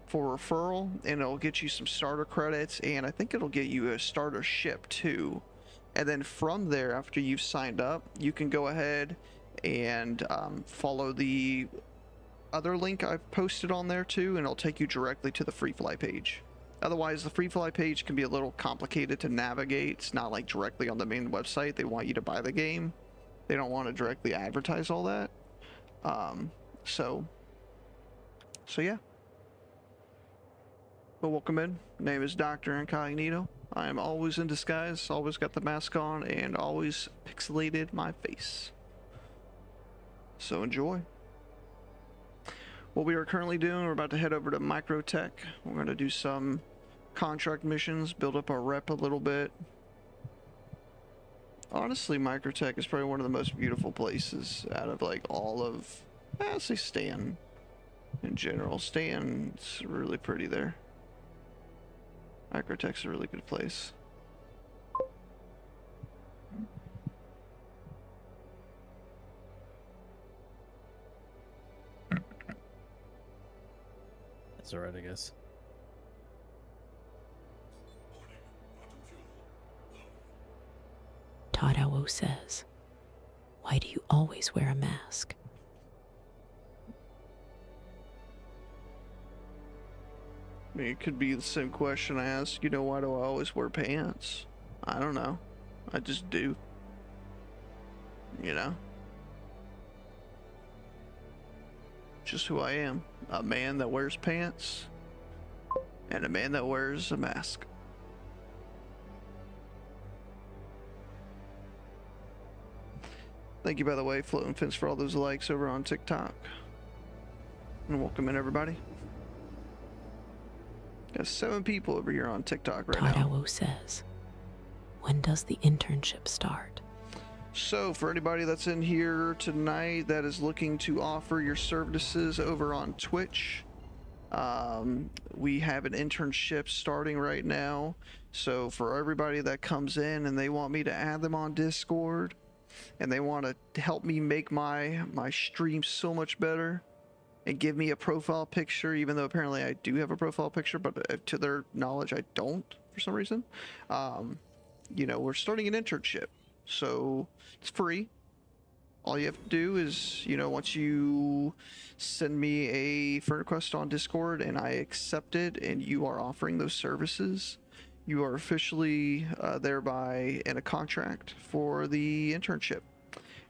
for referral, and it'll get you some starter credits, and I think it'll get you a starter ship too. And then from there, after you've signed up, you can go ahead and follow the other link I've posted on there too, and it'll take you directly to the free fly page. Otherwise, the free fly page can be a little complicated to navigate. It's not like directly on the main website. They want you to buy the game. They don't want to directly advertise all that. So yeah. But welcome in. Name is Dr. Incognito. I am always in disguise, always got the mask on, and always pixelated my face. So enjoy. What we are currently doing, we're about to head over to Microtech. We're going to do some contract missions, build up our rep a little bit. Honestly, Microtech is probably one of the most beautiful places out of like all of, I'll say Stan in general. Stan's really pretty there. Microtech's a really good place. That's alright, I guess. Tadao says, "Why do you always wear a mask?" I mean, it could be the same question I ask, why do I always wear pants? I don't know. I just do. Just who I am. A man that wears pants and a man that wears a mask. Thank you, by the way, Floating Fence, for all those likes over on TikTok. And welcome in, everybody. Got 7 people over here on TikTok right now. Tadao says, "When does the internship start?" So, for anybody that's in here tonight that is looking to offer your services over on Twitch, we have an internship starting right now. So, for everybody that comes in and they want me to add them on Discord, and they want to help me make my stream so much better, and give me a profile picture, even though apparently I do have a profile picture, but to their knowledge, I don't for some reason. We're starting an internship, so it's free. All you have to do is, once you send me a friend request on Discord and I accept it, and you are offering those services, you are officially thereby in a contract for the internship.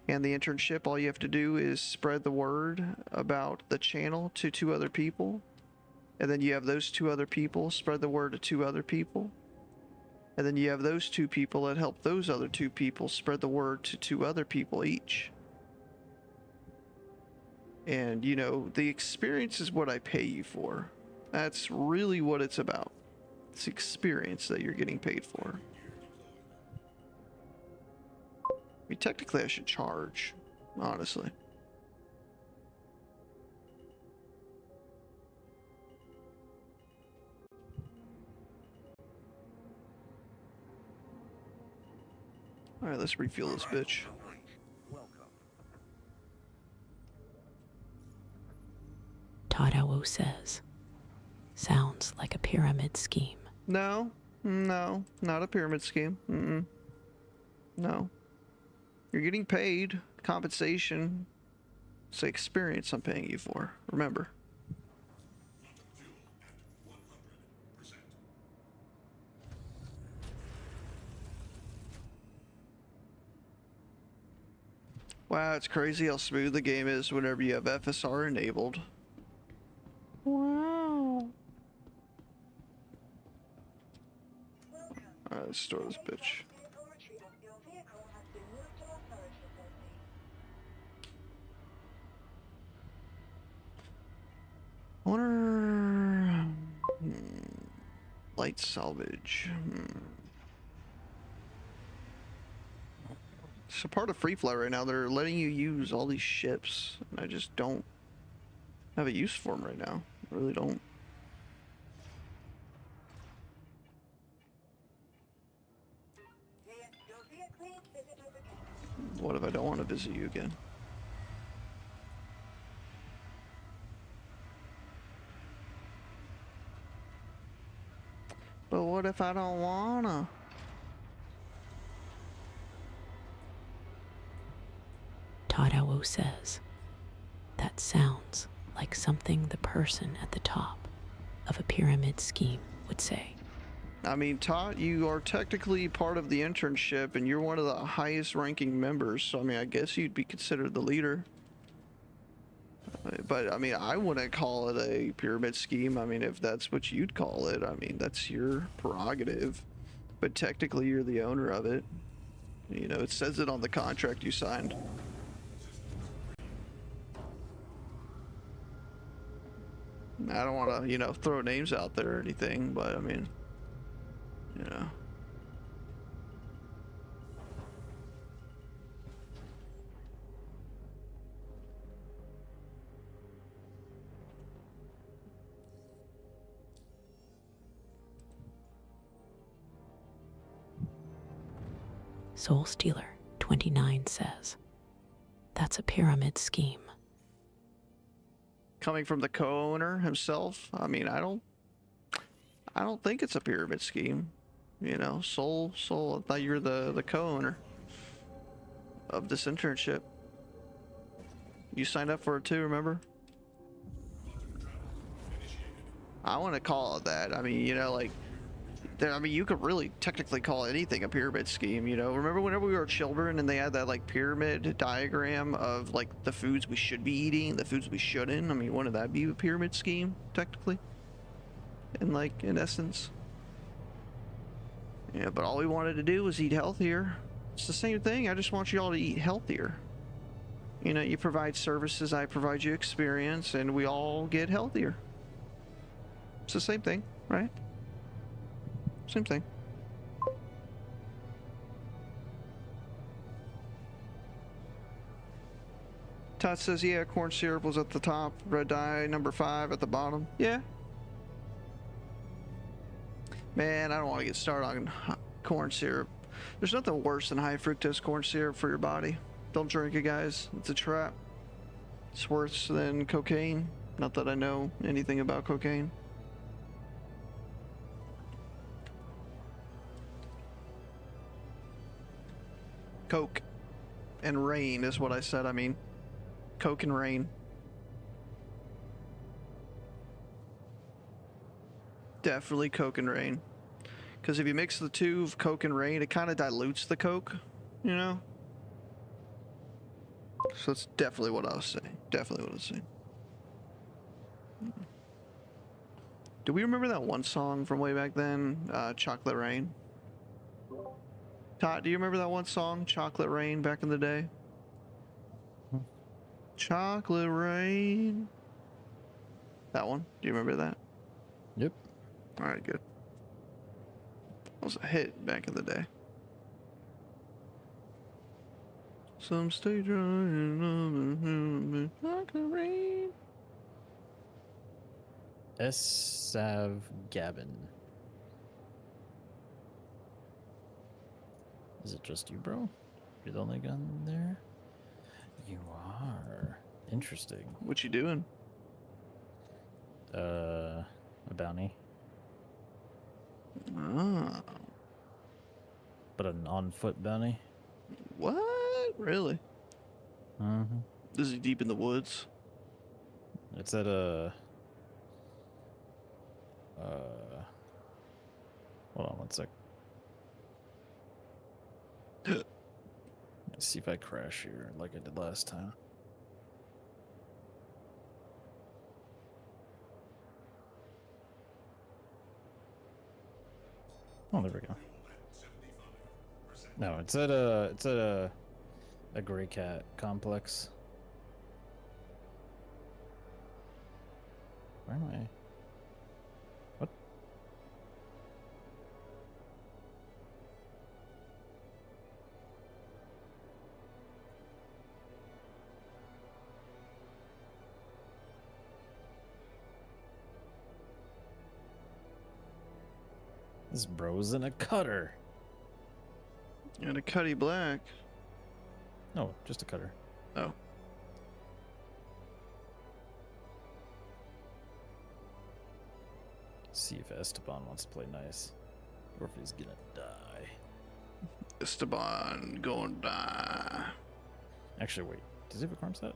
And the internship, all you have to do is spread the word about the channel to 2 other people. And then you have those 2 other people spread the word to 2 other people. And then you have those 2 people that help those other 2 people spread the word to 2 other people each. And, the experience is what I pay you for. That's really what it's about. It's experience that you're getting paid for. I mean, technically I should charge, honestly. All right, let's refuel this bitch. Tadao says. Sounds like a pyramid scheme. No, no, not a pyramid scheme. No. You're getting paid compensation. It's the experience I'm paying you for. Remember. Fuel at 100%. Wow, it's crazy how smooth the game is whenever you have FSR enabled. Wow. Alright, let's store this bitch. Wonder... Light salvage. It's a part of free flight right now. They're letting you use all these ships, and I just don't have a use for them right now. I really don't. What if I don't want to visit you again? But what if I don't wanna? Tadao says. That sounds like something the person at the top of a pyramid scheme would say. I mean, Todd, you are technically part of the internship, and you're one of the highest ranking members, so I mean, I guess you'd be considered the leader. But I mean, I wouldn't call it a pyramid scheme. I mean, if that's what you'd call it, I mean, that's your prerogative. But technically, you're the owner of it. You know, it says it on the contract you signed. I don't want to, you know, throw names out there or anything, but I mean, you know. Soul Stealer 29 says. That's a pyramid scheme. Coming from the co-owner himself, I mean, I don't think it's a pyramid scheme. You know, Soul, I thought you were the co-owner of this internship. You signed up for it too, remember? I want to call it that. I mean, you know, like, I mean, you could really technically call anything a pyramid scheme, you know? Remember whenever we were children and they had that, like, pyramid diagram of, like, the foods we should be eating, the foods we shouldn't? I mean, wouldn't that be a pyramid scheme, technically? In essence. Yeah, but all we wanted to do was eat healthier. It's the same thing. I just want you all to eat healthier. You know, you provide services, I provide you experience, and we all get healthier. It's the same thing, right? Same thing. Todd says, yeah, corn syrup was at the top, red dye number 5 at the bottom. Yeah. Man, I don't want to get started on corn syrup. There's nothing worse than high fructose corn syrup for your body. Don't drink it, guys. It's a trap. It's worse than cocaine. Not that I know anything about cocaine. Coke and rain is what I said. I mean, Coke and rain. Definitely Coke and rain. Because if you mix the two, Coke and rain, it kind of dilutes the Coke, you know? So that's definitely what I was saying. Definitely what I was saying. Do we remember that one song from way back then? Chocolate Rain? Todd, do you remember that one song, Chocolate Rain, back in the day? Chocolate Rain. That one? Do you remember that? Yep. Alright, good. That was a hit back in the day. Some stay dry and chocolate rain. Sav Gavin. Is it just you, bro? You're the only gun there? You are. Interesting. What you doing? A bounty. Ah, But an on-foot bounty? what? Really? Mm-hmm. This is deep in the woods. It's at a... hold on one sec. Let's see if I crash here like I did last time. Oh, there we go. No, it's at a gray cat complex. Where am I? What? This bro's in a cutter. And a Cuddy Black. No, just a cutter. Oh. See if Esteban wants to play nice. Or if he's gonna die. Esteban going to die. Actually, wait. Does he have a farm set?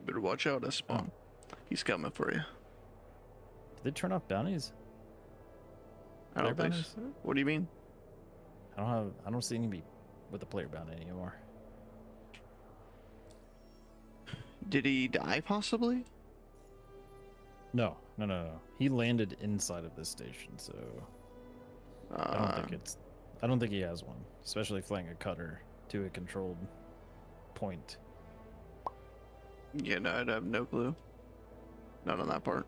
Better watch out, Esteban. He's coming for you. Did they turn off bounties? I don't Player think so. bounties? What do you mean? I don't see anybody with a player bounty anymore. Did he die possibly? No. He landed inside of this station, so I don't think he has one. Especially flying a cutter to a controlled point. Yeah, no, I'd have no clue. Not on that part.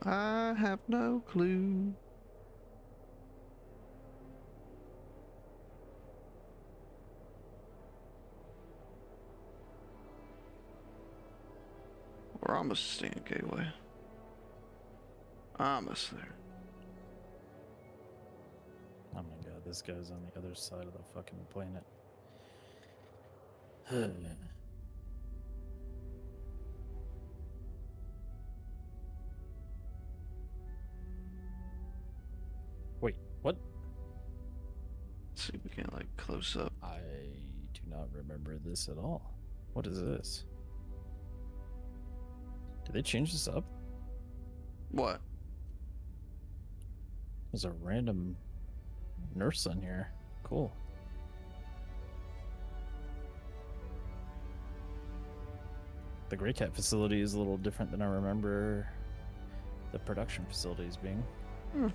I have no clue. We're almost staying gateway. Almost there. Oh my god, this guy's on the other side of the fucking planet. Wait, what? Let's see if we can like close up. I do not remember this at all. What is this? Did they change this up? What? There's a random nurse on here. Cool. The Grey Cat facility is a little different than I remember the production facilities being. Hmm.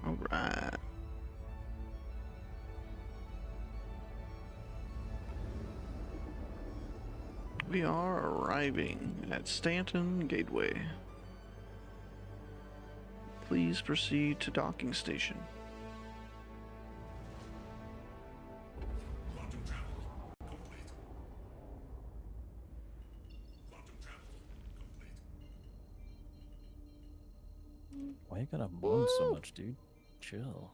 All right. We are arriving at Stanton Gateway. Please proceed to docking station. Quantum travel complete. Quantum travel complete. Why you gotta moan so much, dude? Chill.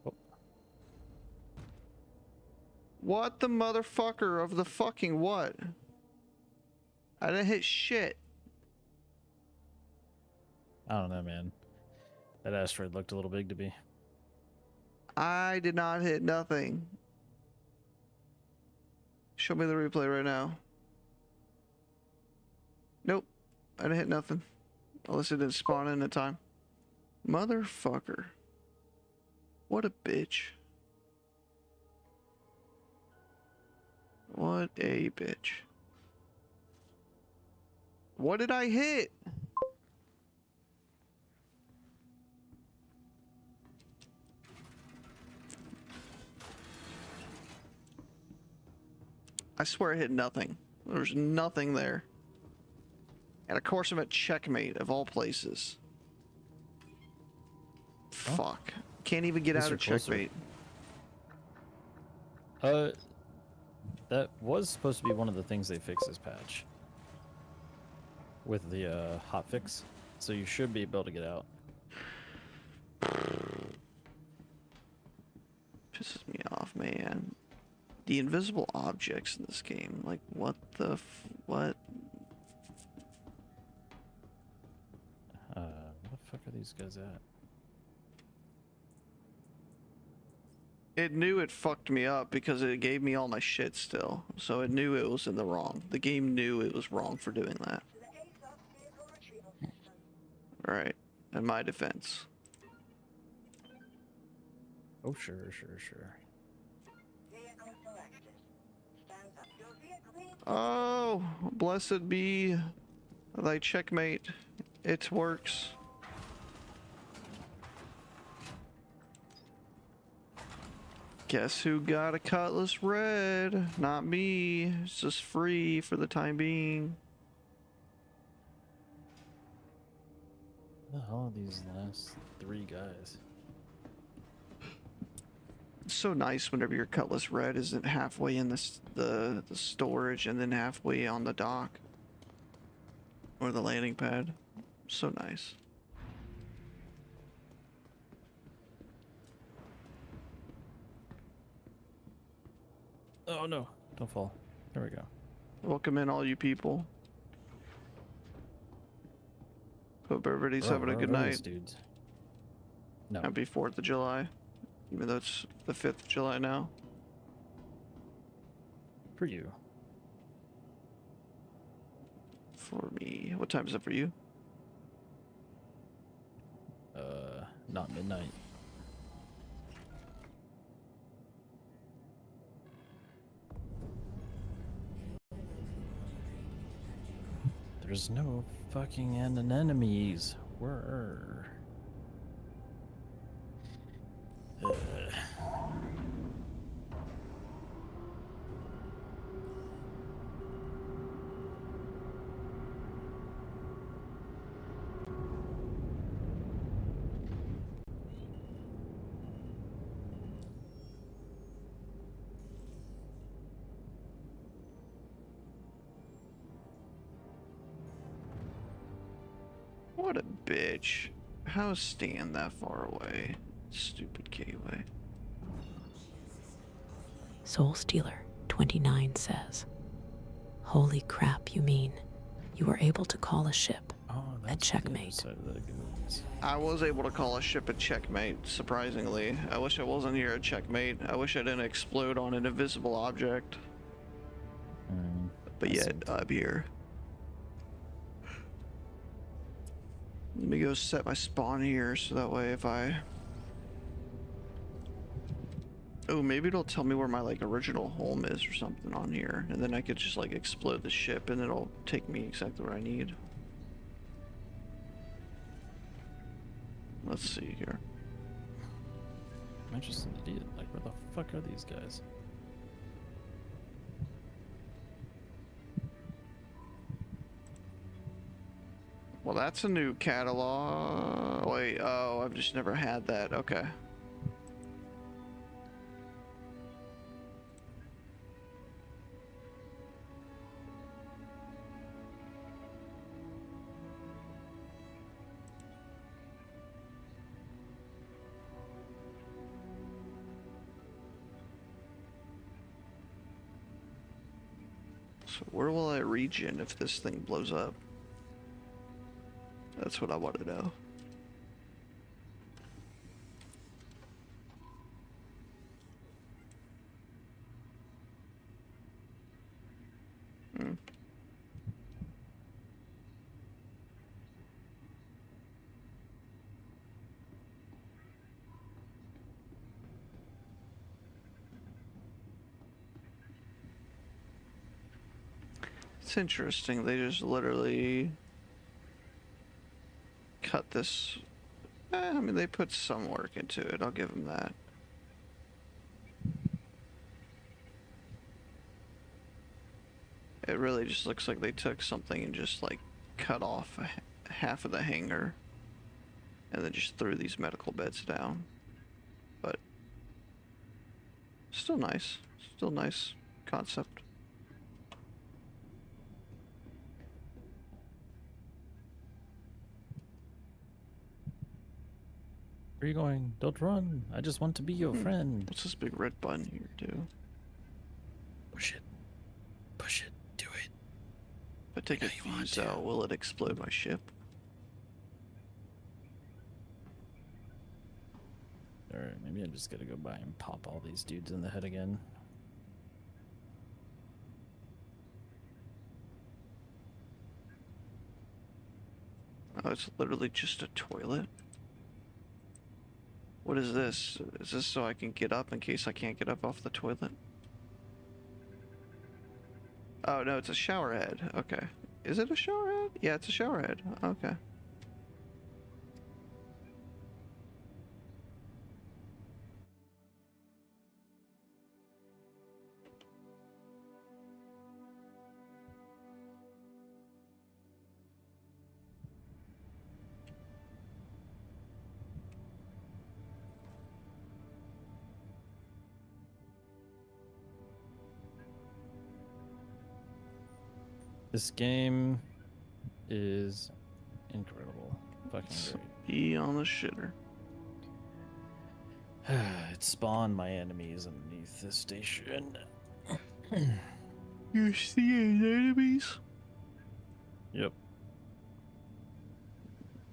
Oh, What the motherfucker of the fucking what? I didn't hit shit. I don't know, man. That asteroid looked a little big to me. I did not hit nothing. Show me the replay right now. Nope. I didn't hit nothing. Unless it didn't spawn in time. Motherfucker. What a bitch. What a bitch. What did I hit? I swear I hit nothing. There's nothing there. And of course I'm at checkmate of all places. Huh? Fuck. Can't even get At least out of you're closer. checkmate. That was supposed to be one of the things they fixed this patch. With the hotfix. So you should be able to get out. Pisses me off, man. The invisible objects in this game. Like, what the what? Where the fuck are these guys at? It knew it fucked me up because it gave me all my shit still. So it knew it was in the wrong. The game knew it was wrong for doing that. Right. In my defense. Oh, sure, sure, sure. Oh, blessed be thy checkmate. It works. Guess who got a Cutlass Red? Not me. It's just free for the time being. What the hell are these last 3 guys? It's so nice whenever your Cutlass Red isn't halfway in the storage and then halfway on the dock. Or the landing pad. So nice. Oh no, don't fall. There we go. Welcome in, all you people. Hope everybody's Bro, having a where good are those night. dudes? No. Happy 4th of July. Even though it's the 5th of July now. For you. For me. What time is it for you? Not midnight. There's no fucking enemies. Where? What a bitch. How is Stan that far away? Stupid K-Way. Soul Stealer 29 says, "Holy crap, you mean you were able to call a ship Oh, at that's the other checkmate?" side of that goes. I was able to call a ship at checkmate, surprisingly. I wish I wasn't here at checkmate. I wish I didn't explode on an invisible object. But I yet, see. I'm here. Let me go set my spawn here so that way if I... Oh, maybe it'll tell me where my like original home is or something on here. And then I could just like explode the ship and it'll take me exactly where I need. Let's see here. I'm just an idiot. Like, where the fuck are these guys? Well, that's a new catalog. Wait, oh, I've just never had that. Okay. So where will I regen if this thing blows up? That's what I want to know. Hmm. It's interesting. They just literally cut this. I mean, they put some work into it. I'll give them that. It really just looks like they took something and just like cut off half of the hangar and then just threw these medical beds down. But still nice. Still nice concept. Where are you going? Don't run. I just want to be your friend. What's this big red button here do? Push it. Push it. Do it. If I take a fuse out, will it explode my ship? Alright, maybe I'm just gonna go by and pop all these dudes in the head again. Oh, it's literally just a toilet? What is this? Is this so I can get up in case I can't get up off the toilet? Oh, no, it's a shower head. Okay. Is it a shower head? Yeah, it's a shower head. Okay. This game is incredible. Fucking great. E on the shitter. It spawned my enemies underneath this station. You're seeing enemies? Yep.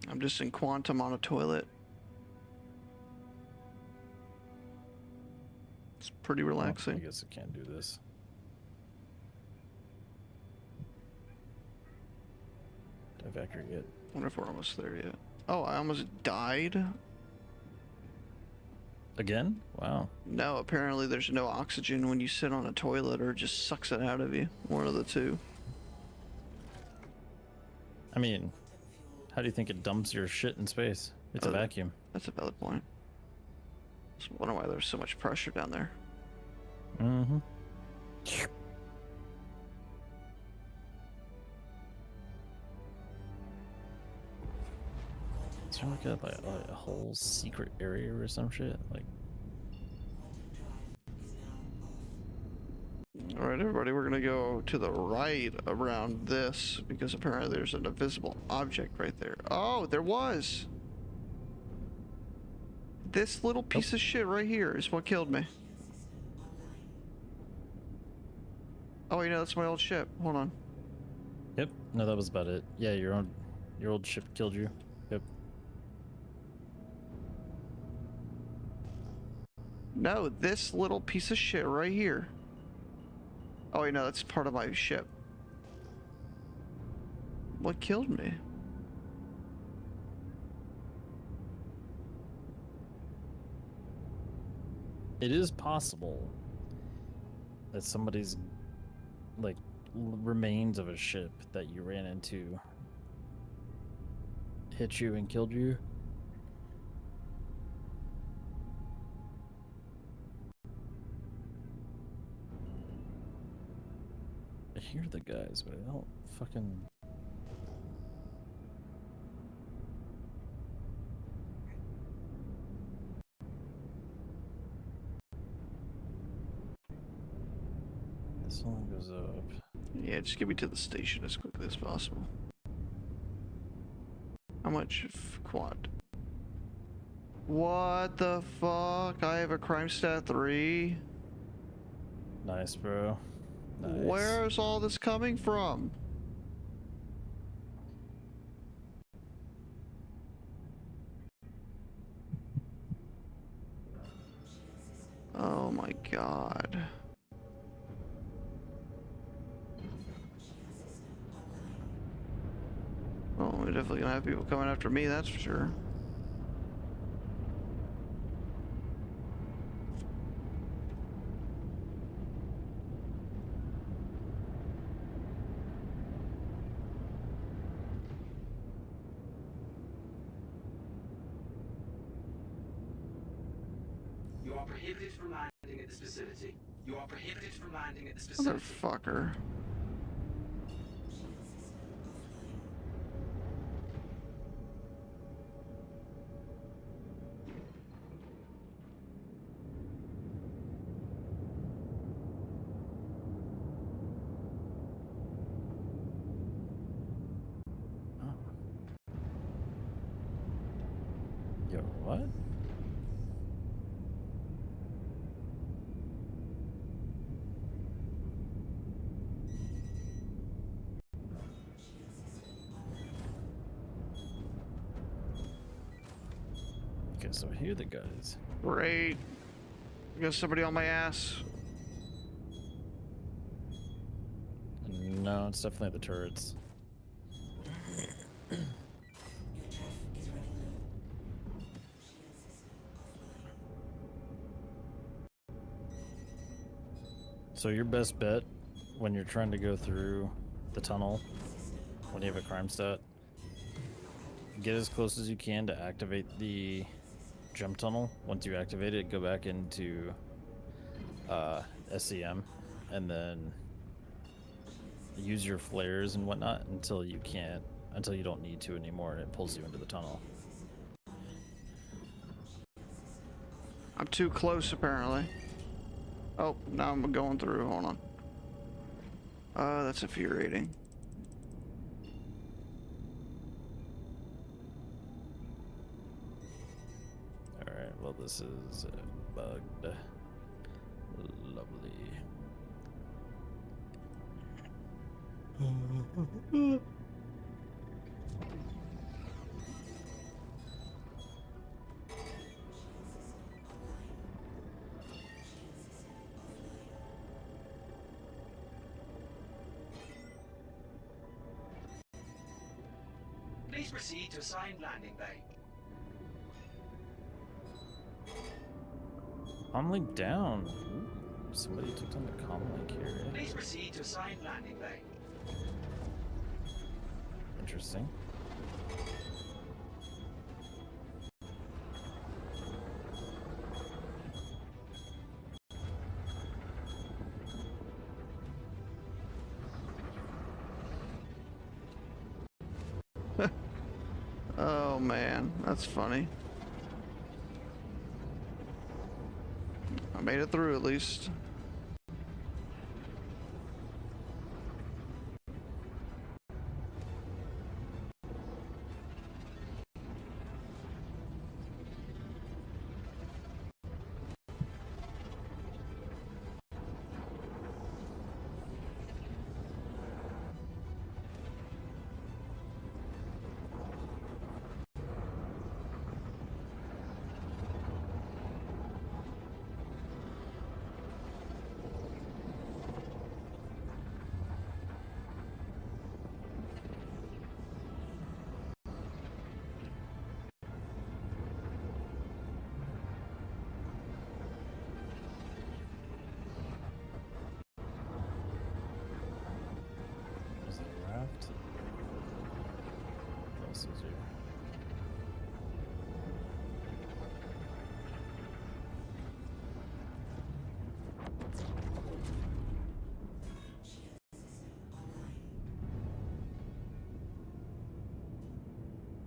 I'm just in quantum on a toilet. It's pretty I relaxing. guess I can't do this. Evacuate yet. Wonder if we're almost there yet. Oh, I almost died? Again? Wow. No, apparently there's no oxygen when you sit on a toilet, or it just sucks it out of you. One of the two. I mean, how do you think it dumps your shit in space? It's a vacuum. That's a valid point. Just wonder why there's so much pressure down there. Mm-hmm. Is there like a whole secret area or some shit? Like, Alright, everybody, we're gonna go to the right around this because apparently there's an invisible object right there. Oh, there was! This little piece of shit right here is what killed me. Oh, wait, no, that's my old ship. Hold on. yep. No, that was about it. Yeah, your old ship killed you. Yep. No, this little piece of shit right here. Oh, wait, no, that's part of my ship. What killed me? It is possible that somebody's like remains of a ship that you ran into hit you and killed you. I hear the guys, but I don't fucking. This one goes up. Yeah, just get me to the station as quickly as possible. How much quad? What the fuck? I have a crime stat 3. Nice, bro. Nice. Where's all this coming from? Oh my god. Well, we're definitely gonna have people coming after me, that's for sure. You are prohibited from landing at this facility. You are prohibited from landing at this facility. Motherfucker. Yo, what? Okay, so here are the guys. Great. Got somebody on my ass. No, it's definitely the turrets. So your best bet when you're trying to go through the tunnel, when you have a crime stat, get as close as you can to activate the jump tunnel. Once you activate it, go back into SCM, and then use your flares and whatnot until you don't need to anymore, and it pulls you into the tunnel. I'm too close, apparently. Oh, now I'm going through. Hold on. That's infuriating. Alright, well, this is bugged. Lovely. Please proceed to assigned landing bay. Comlink down. Ooh, somebody took down the comlink here. Please proceed to assigned landing bay. Interesting. Oh man, that's funny. I made it through at least. Was it a raft? What else is here?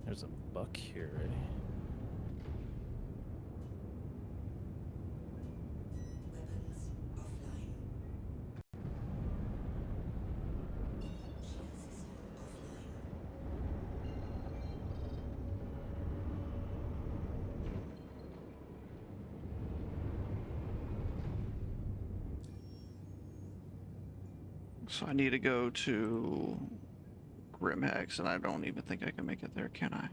There's a buck here, eh? So I need to go to Grimhex, and I don't even think I can make it there, can I?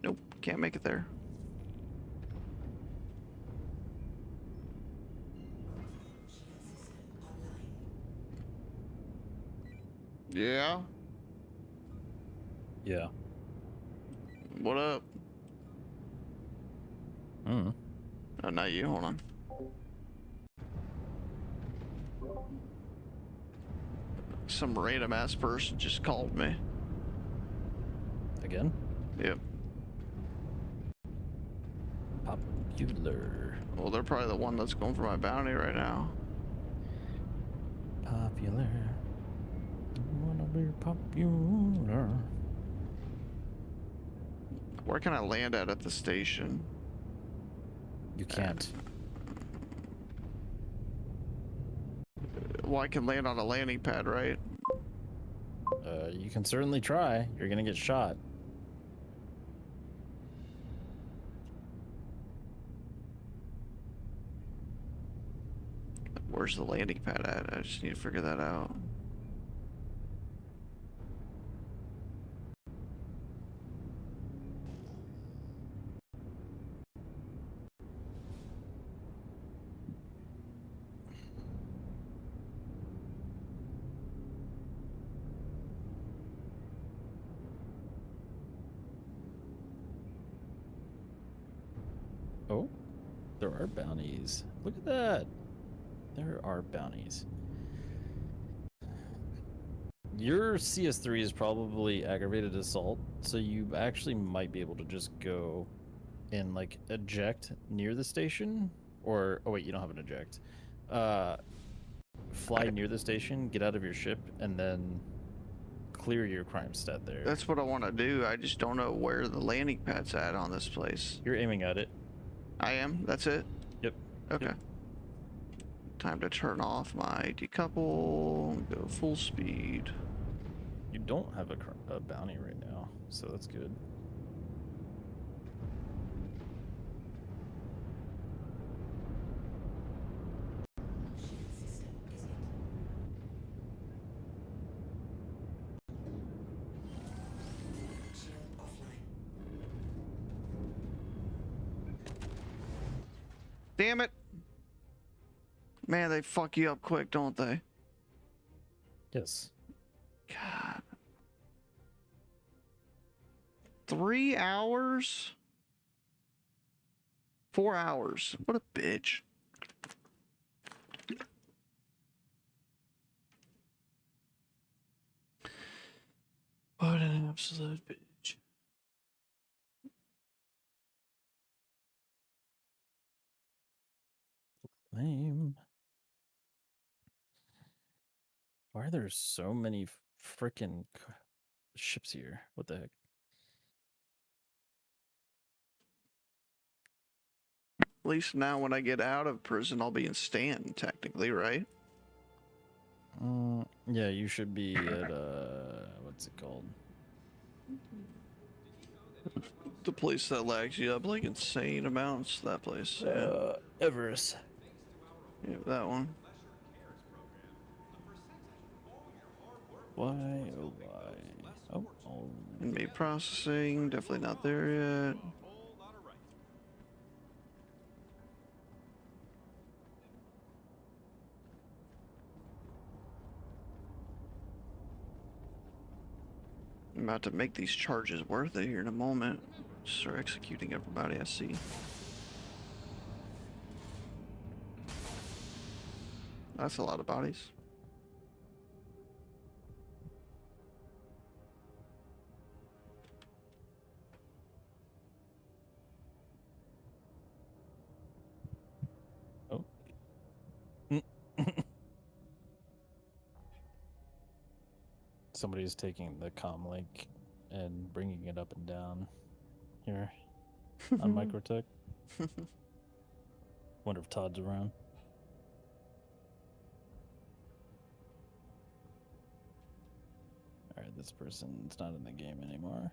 Nope, can't make it there. Yeah? Yeah. What up? Hmm. Oh, not you, hold on. Some random ass person just called me. Again? Yep. Popular. Well, they're probably the one that's going for my bounty right now. Popular. You wanna be popular. Where can I land at the station? You can't. Well, I can land on a landing pad, right? You can certainly try. You're gonna get shot. where's the landing pad at? I just need to figure that out. Oh, there are bounties. Look at that. There are bounties. Your CS3 is probably aggravated assault, so you actually might be able to just go and like eject near the station, or oh wait, you don't have an eject. Fly near the station, get out of your ship, and then clear your crime stat there. That's what I want to do. I just don't know where the landing pad's at on this place. You're aiming at it. I am? That's it? Yep. Okay. Yep. Time to turn off my decouple, go full speed. You don't have a bounty right now, so that's good. Damn it! Man, they fuck you up quick, don't they? Yes. God. 3 hours? 4 hours. What a bitch. What an absolute bitch. Lame. Why are there so many freaking ships here? What the heck? At least now when I get out of prison, I'll be in Stanton, technically, right? Yeah, you should be at what's it called? The place that lags you up like insane amounts. That place. Yeah, Everest. yeah, that one. Why? Oh why? Oh. Inmate processing. Definitely not there yet. I'm about to make these charges worth it here in a moment. Start executing everybody I see. That's a lot of bodies. Oh. Somebody's taking the comm link and bringing it up and down here on Microtech. Wonder if Todd's around. All right, this person's not in the game anymore.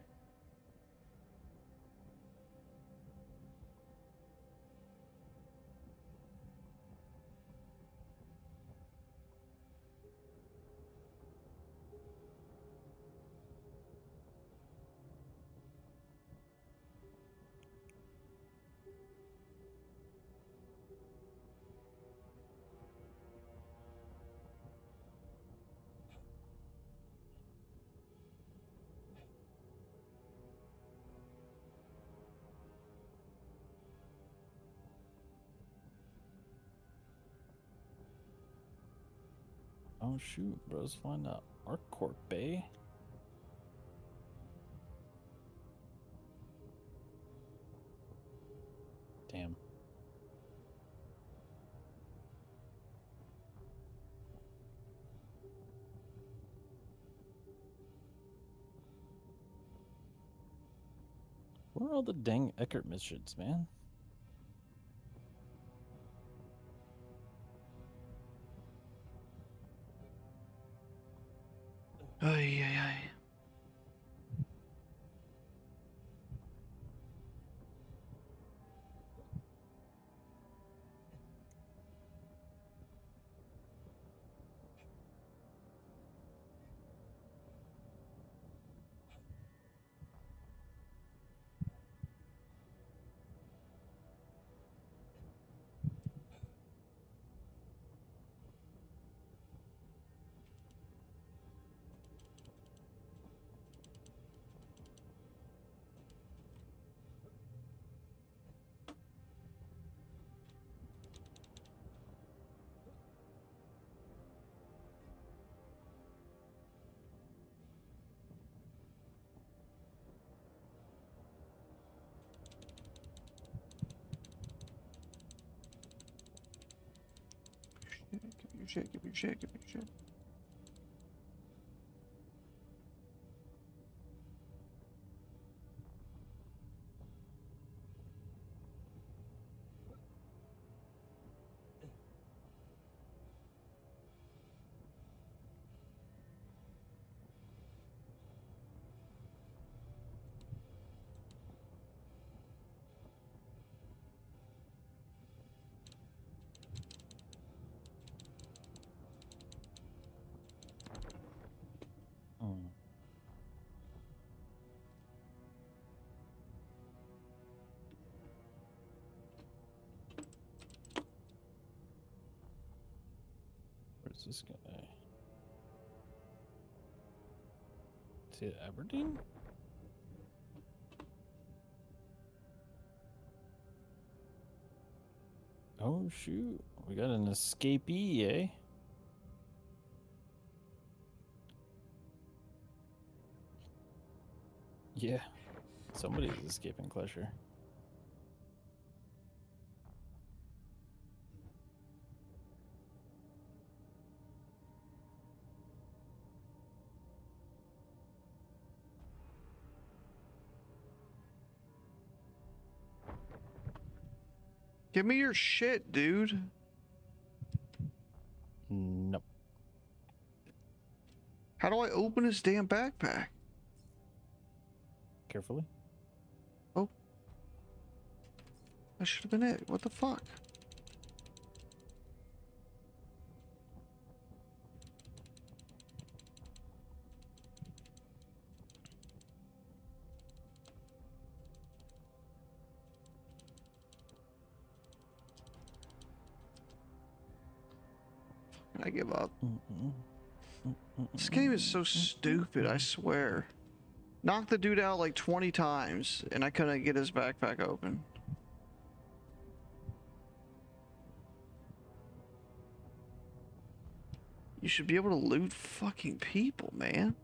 Oh shoot, bro's flying to ArcCorp Bay. Damn. Where are all the dang Eckert missions, man? Ay, ay, ay. shit, give me your shit, give me your shit. Hmm. Where's this guy? Is he at Aberdeen? Oh shoot, we got an escapee, eh? Yeah, somebody's escaping Clesher. Give me your shit, dude. Nope. How do I open his damn backpack? Carefully. Oh. That should have been it. What the fuck? I give up. This game is so stupid, I swear. Knocked the dude out like 20 times, and I couldn't get his backpack open. You should be able to loot fucking people, man.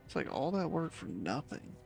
It's like all that work for nothing.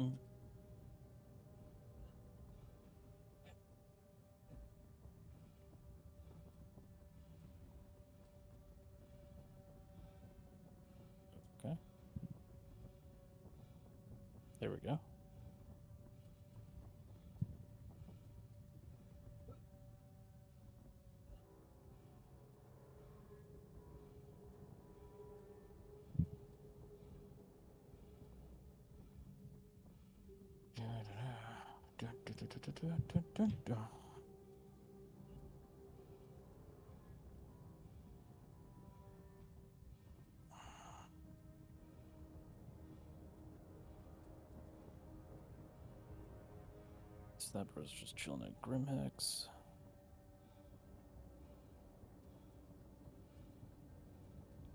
Mm. Okay. There we go. Snapper's just chilling at Grimhex.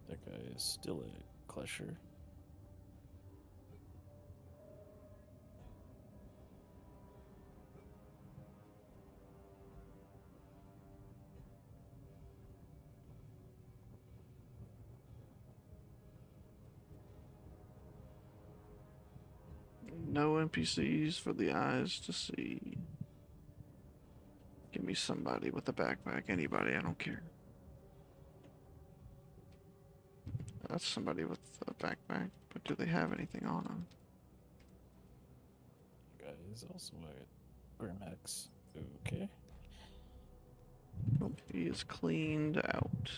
That guy is still a Klesher. No NPCs for the eyes to see. Give me somebody with a backpack. Anybody, I don't care. That's somebody with a backpack, but do they have anything on them? Guy is also a Grimhex. Okay. Oh, he is cleaned out.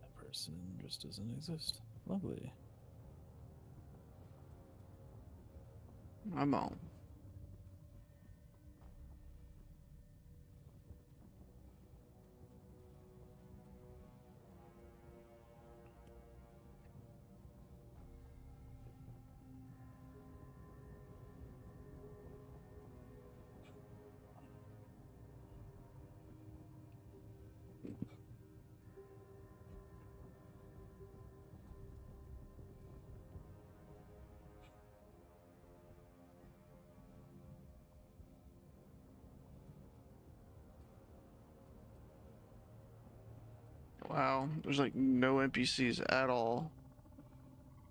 That person just doesn't exist. Lovely. I'm on. Wow, there's like no NPCs at all.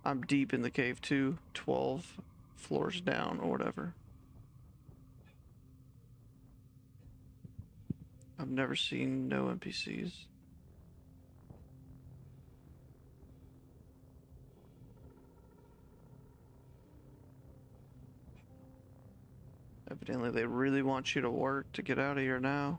I'm deep in the cave too, 12 floors down or whatever. I've never seen no NPCs. Evidently they really want you to work to get out of here now.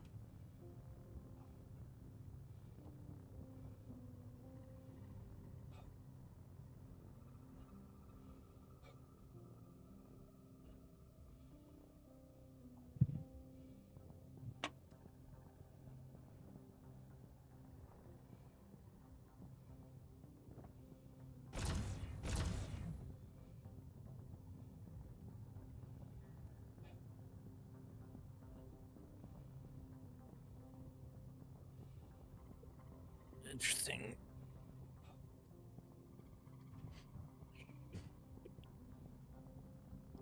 Interesting.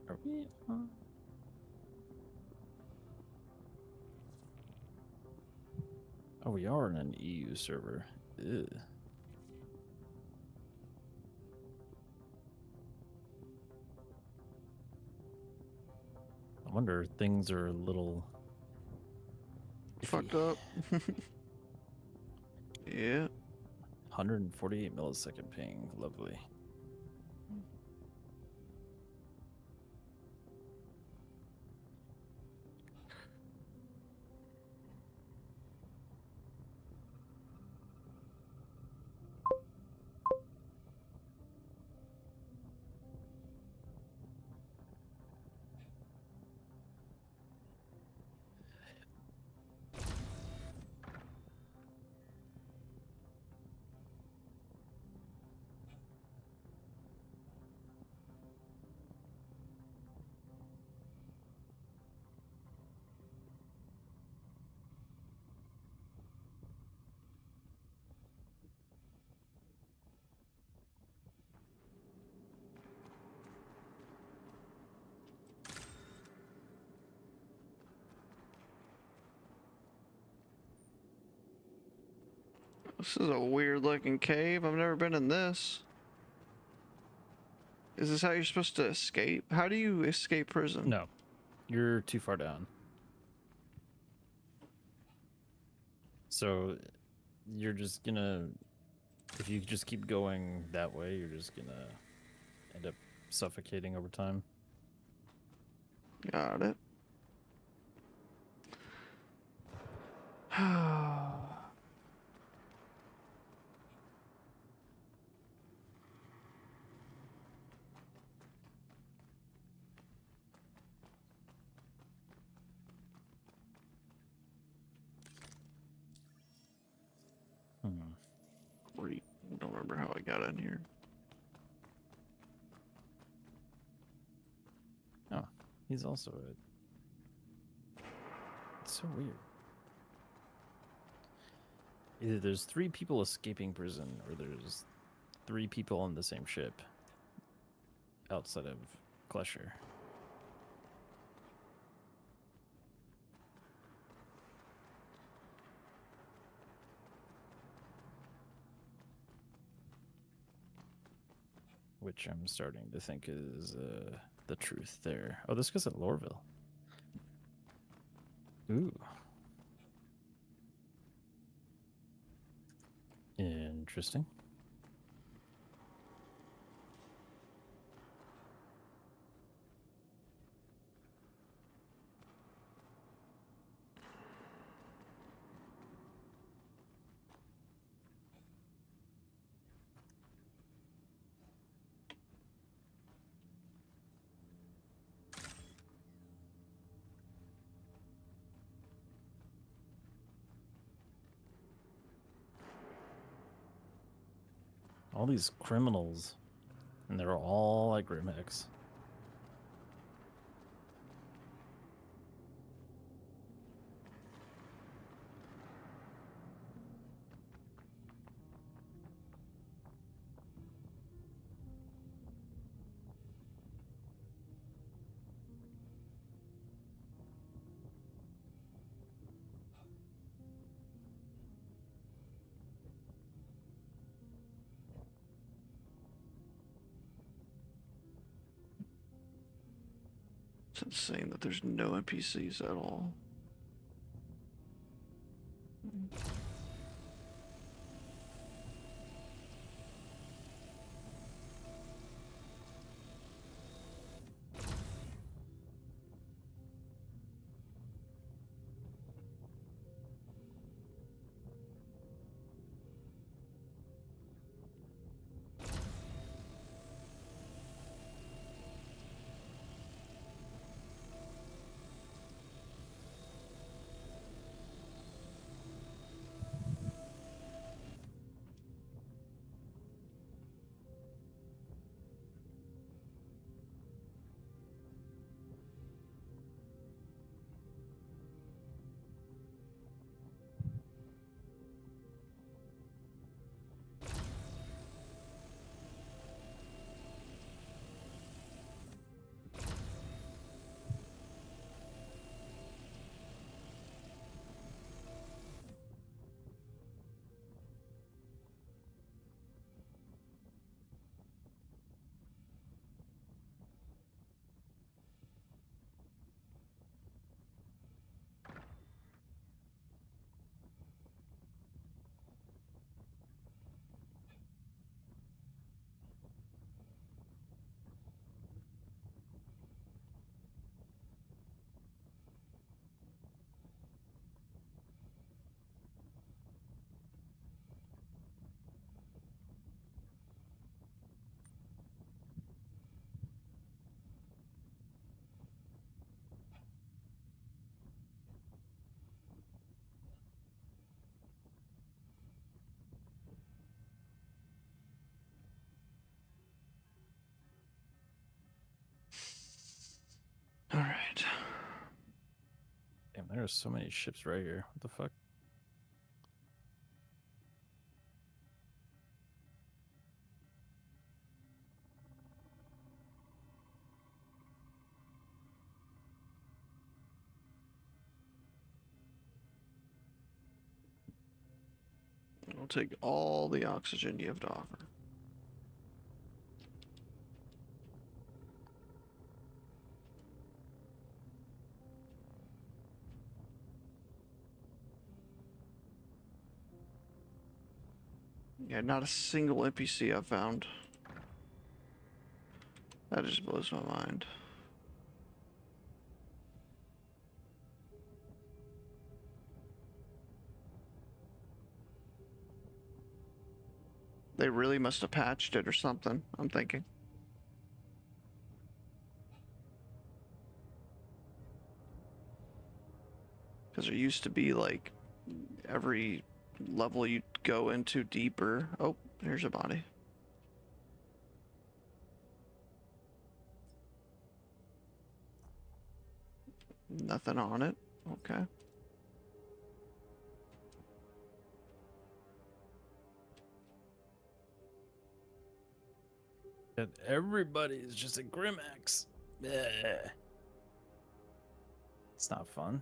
Are we? Oh, we are in an EU server. Ugh. I wonder things are a little Fucked up. Yeah. 148 millisecond ping. Lovely. This is a weird looking cave. I've never been in this. Is this how you're supposed to escape? How do you escape prison? No, you're too far down. So you're just gonna, if you just keep going that way, you're just gonna end up suffocating over time. Got it. Hmm. Don't remember how I got in here. Oh, he's also It's so weird. Either there's 3 people escaping prison, or there's 3 people on the same ship outside of Klesher. Which I'm starting to think is the truth there. Oh, this guy's at Lorville. Ooh. Interesting. All these criminals, and they're all like Grimhex. It's insane that there's no NPCs at all. All right. Damn, there are so many ships right here. What the fuck? I'll take all the oxygen you have to offer. Yeah, not a single NPC I've found. That just blows my mind. They really must have patched it or something, I'm thinking. Because there used to be like every level you go into deeper. Oh, there's a body. Nothing on it. Okay. And everybody is just a Grimax. Yeah. It's not fun.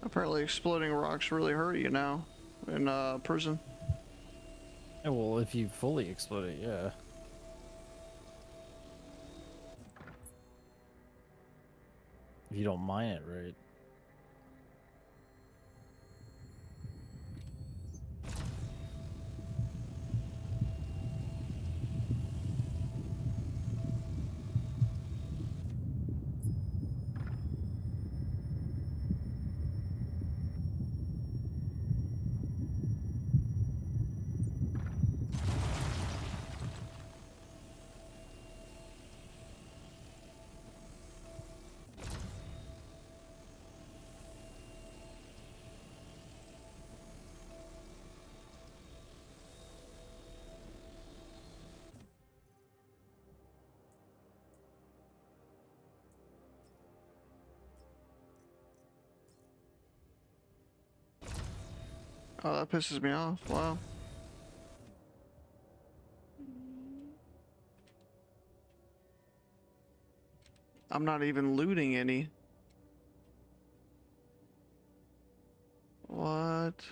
Apparently exploding rocks really hurt you now in prison. Yeah, well, if you fully explode it, yeah. If you don't mine it, right? Oh, that pisses me off. Wow. I'm not even looting any. What?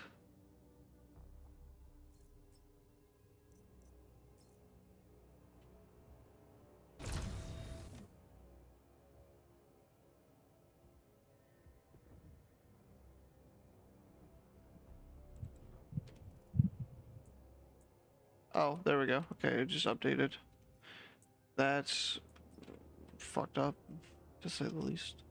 Oh, there we go. Okay, it just updated. That's fucked up, to say the least.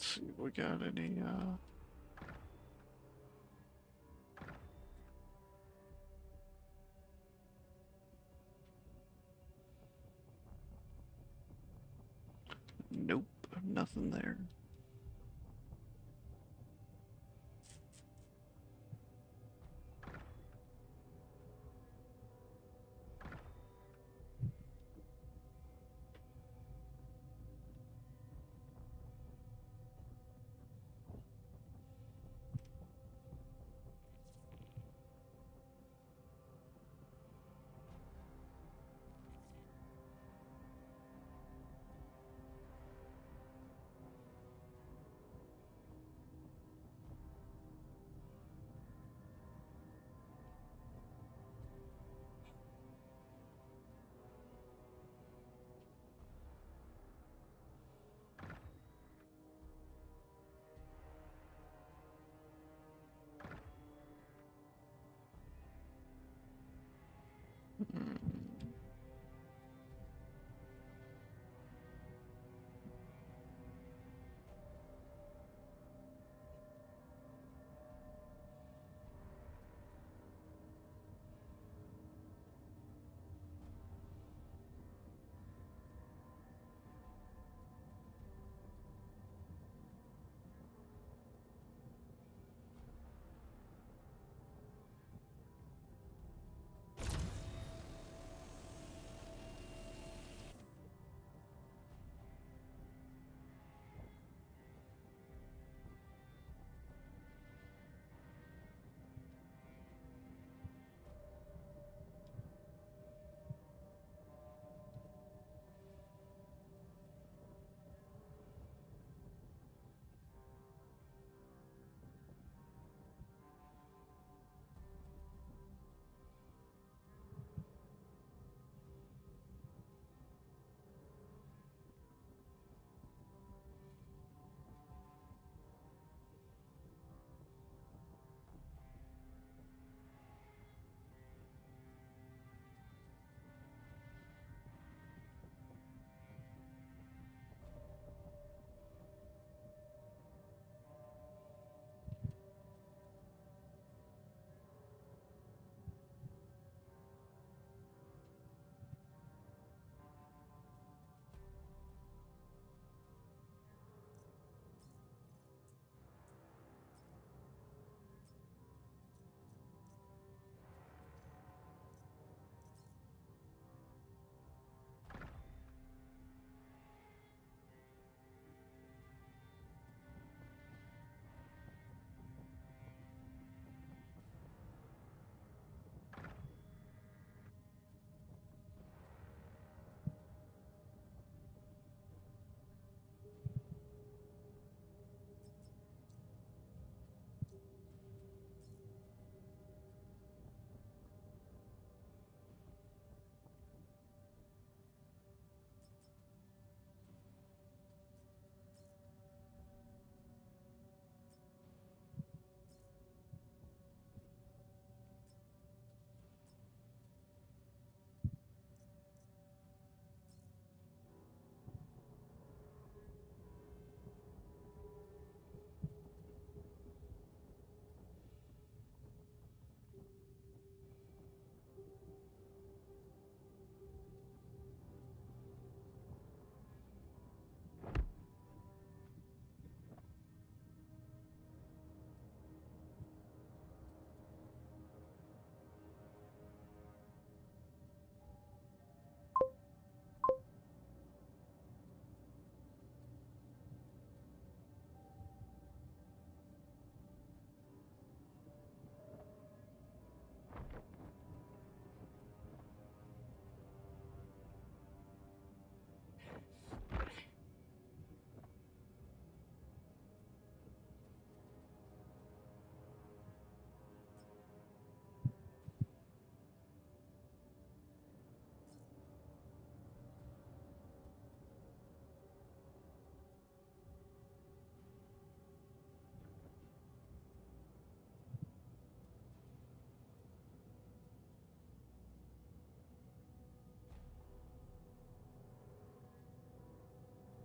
Let's see if we got any, Nope, nothing there.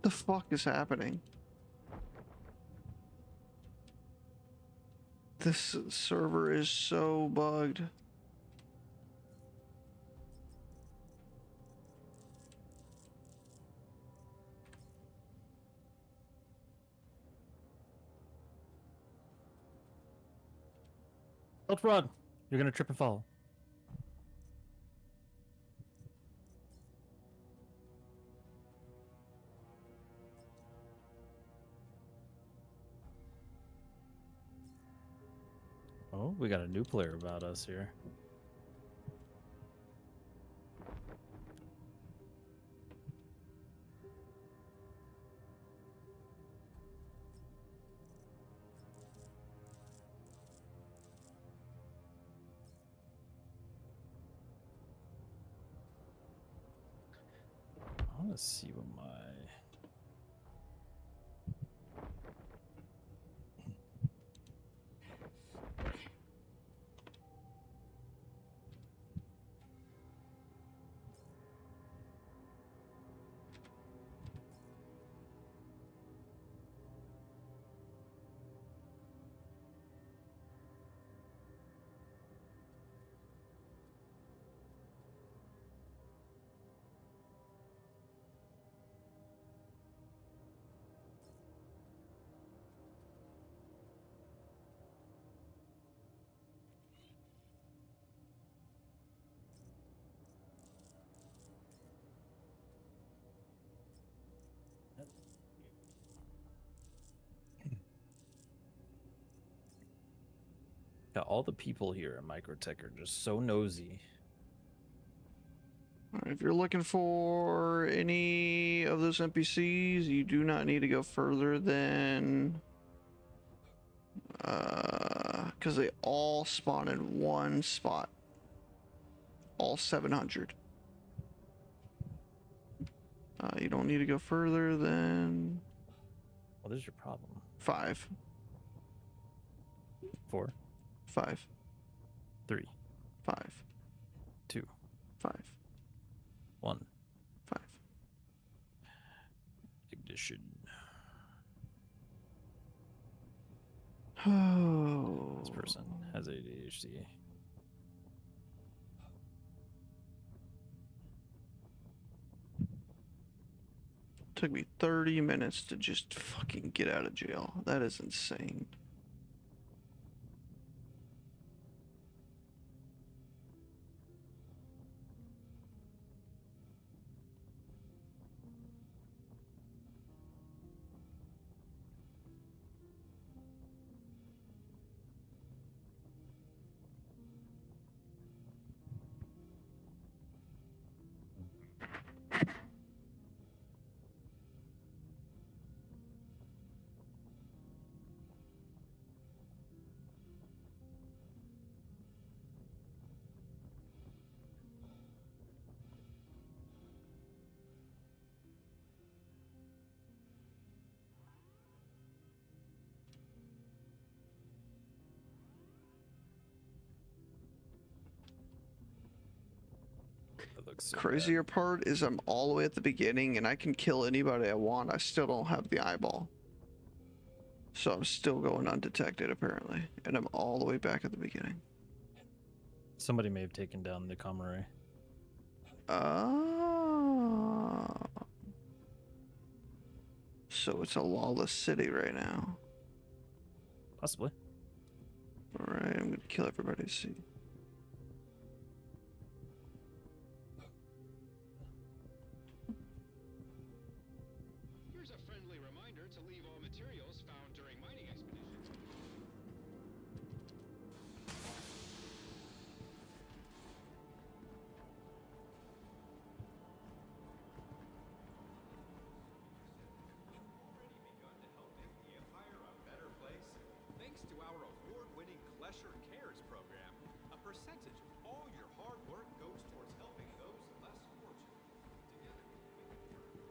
the fuck is happening? This server is so bugged. Don't run. You're gonna trip and fall. Oh, we got a new player about us here. I want to see what my... Yeah, all the people here at Microtech are just so nosy. Alright, if you're looking for any of those NPCs, you do not need to go further than because they all spawn in one spot. All 700. You don't need to go further than What is your problem? 5. 4, 5. 3, 5. 2, 5. 1. 5. Ignition. Oh. This person has ADHD. Took me 30 minutes to just fucking get out of jail. That is insane. That looks so Crazier part is I'm all the way at the beginning and I can kill anybody I want. I still don't have the eyeball. So I'm still going undetected apparently. And I'm all the way back at the beginning. Somebody may have taken down the Comrade. So it's a lawless city right now. Possibly. Alright, I'm gonna kill everybody to see. Here's a friendly reminder to leave all materials found during mining expeditions. Thanks to our award-winning Klesher Cares program, a percentage of all your hard work goes towards helping those less fortunate. Together, we can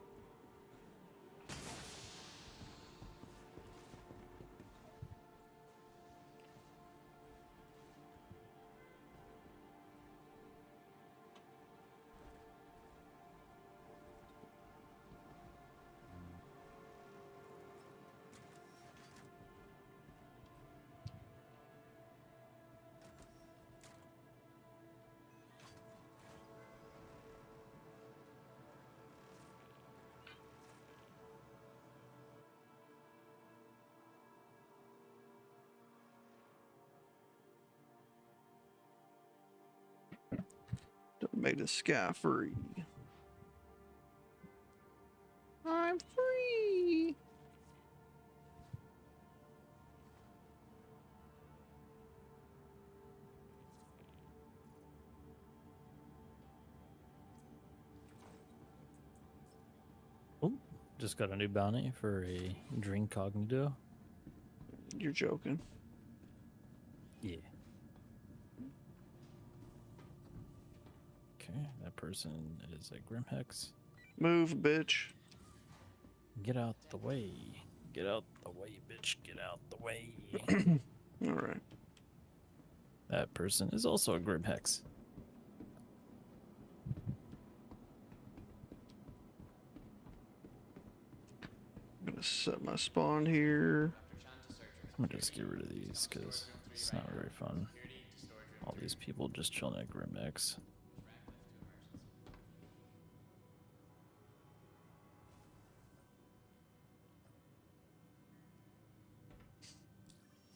Made a sky free. I'm free. Oh, just got a new bounty for a Incognito. You're joking. Yeah. Okay, that person is a Grimhex. Move, bitch. Get out the way. Get out the way, bitch. Get out the way. All right. That person is also a Grimhex. I'm gonna set my spawn here. I'm gonna just get rid of these because it's not very fun. All these people just chilling at Grimhex.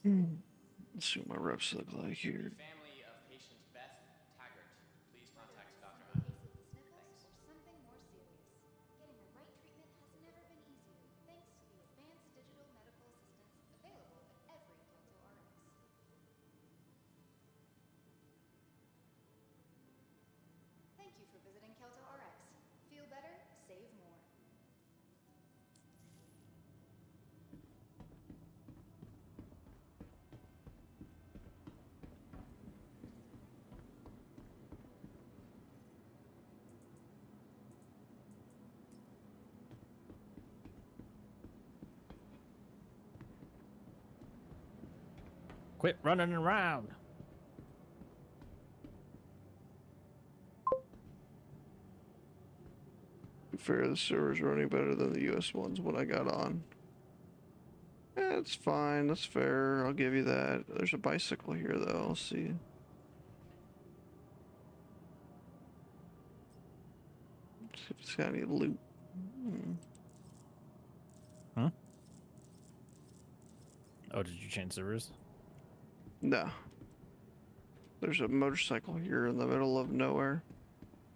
Let's see what my reps look like here. Family of patient Beth Taggart. Please contact Dr. Hunt. Thanks. Something more serious. Getting the right treatment has never been easier thanks to the advanced digital medical assistance available at every Kelto RX. Thank you for visiting Kelto RX. Feel better, save more. Quit running around. To be fair, the server's running better than the US ones when I got on. That's fine. That's fair. I'll give you that. There's a bicycle here, though. I'll see. See if it's got any loot. Huh? Oh, did you change servers? No. There's a motorcycle here in the middle of nowhere,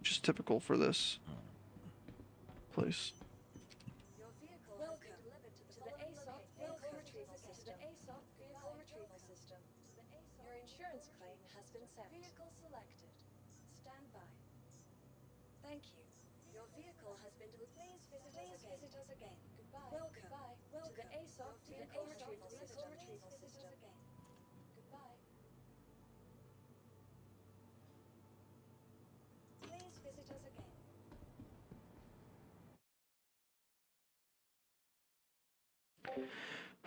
which is typical for this place. Your vehicle Welcome has been delivered to the ASOC vehicle retrieval system. Your insurance claim has been sent. Vehicle selected. Stand by. Thank you. Your vehicle has been delivered. Please visit us again. Goodbye. Welcome to the ASOC vehicle retrieval system. Goodbye. Please visit us again.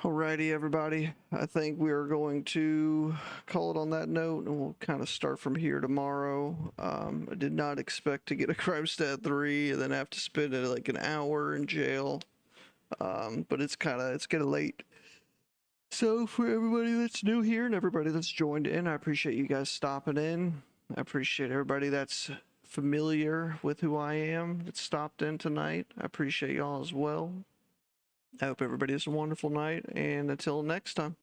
Alrighty, everybody. I think we are going to call it on that note, and we'll kind of start from here tomorrow. I did not expect to get a crime stat 3 and then have to spend like an hour in jail. But it's getting late. So for everybody that's new here and everybody that's joined in, I appreciate you guys stopping in. I appreciate everybody that's familiar with who I am that stopped in tonight. I appreciate y'all as well. I hope everybody has a wonderful night, and until next time.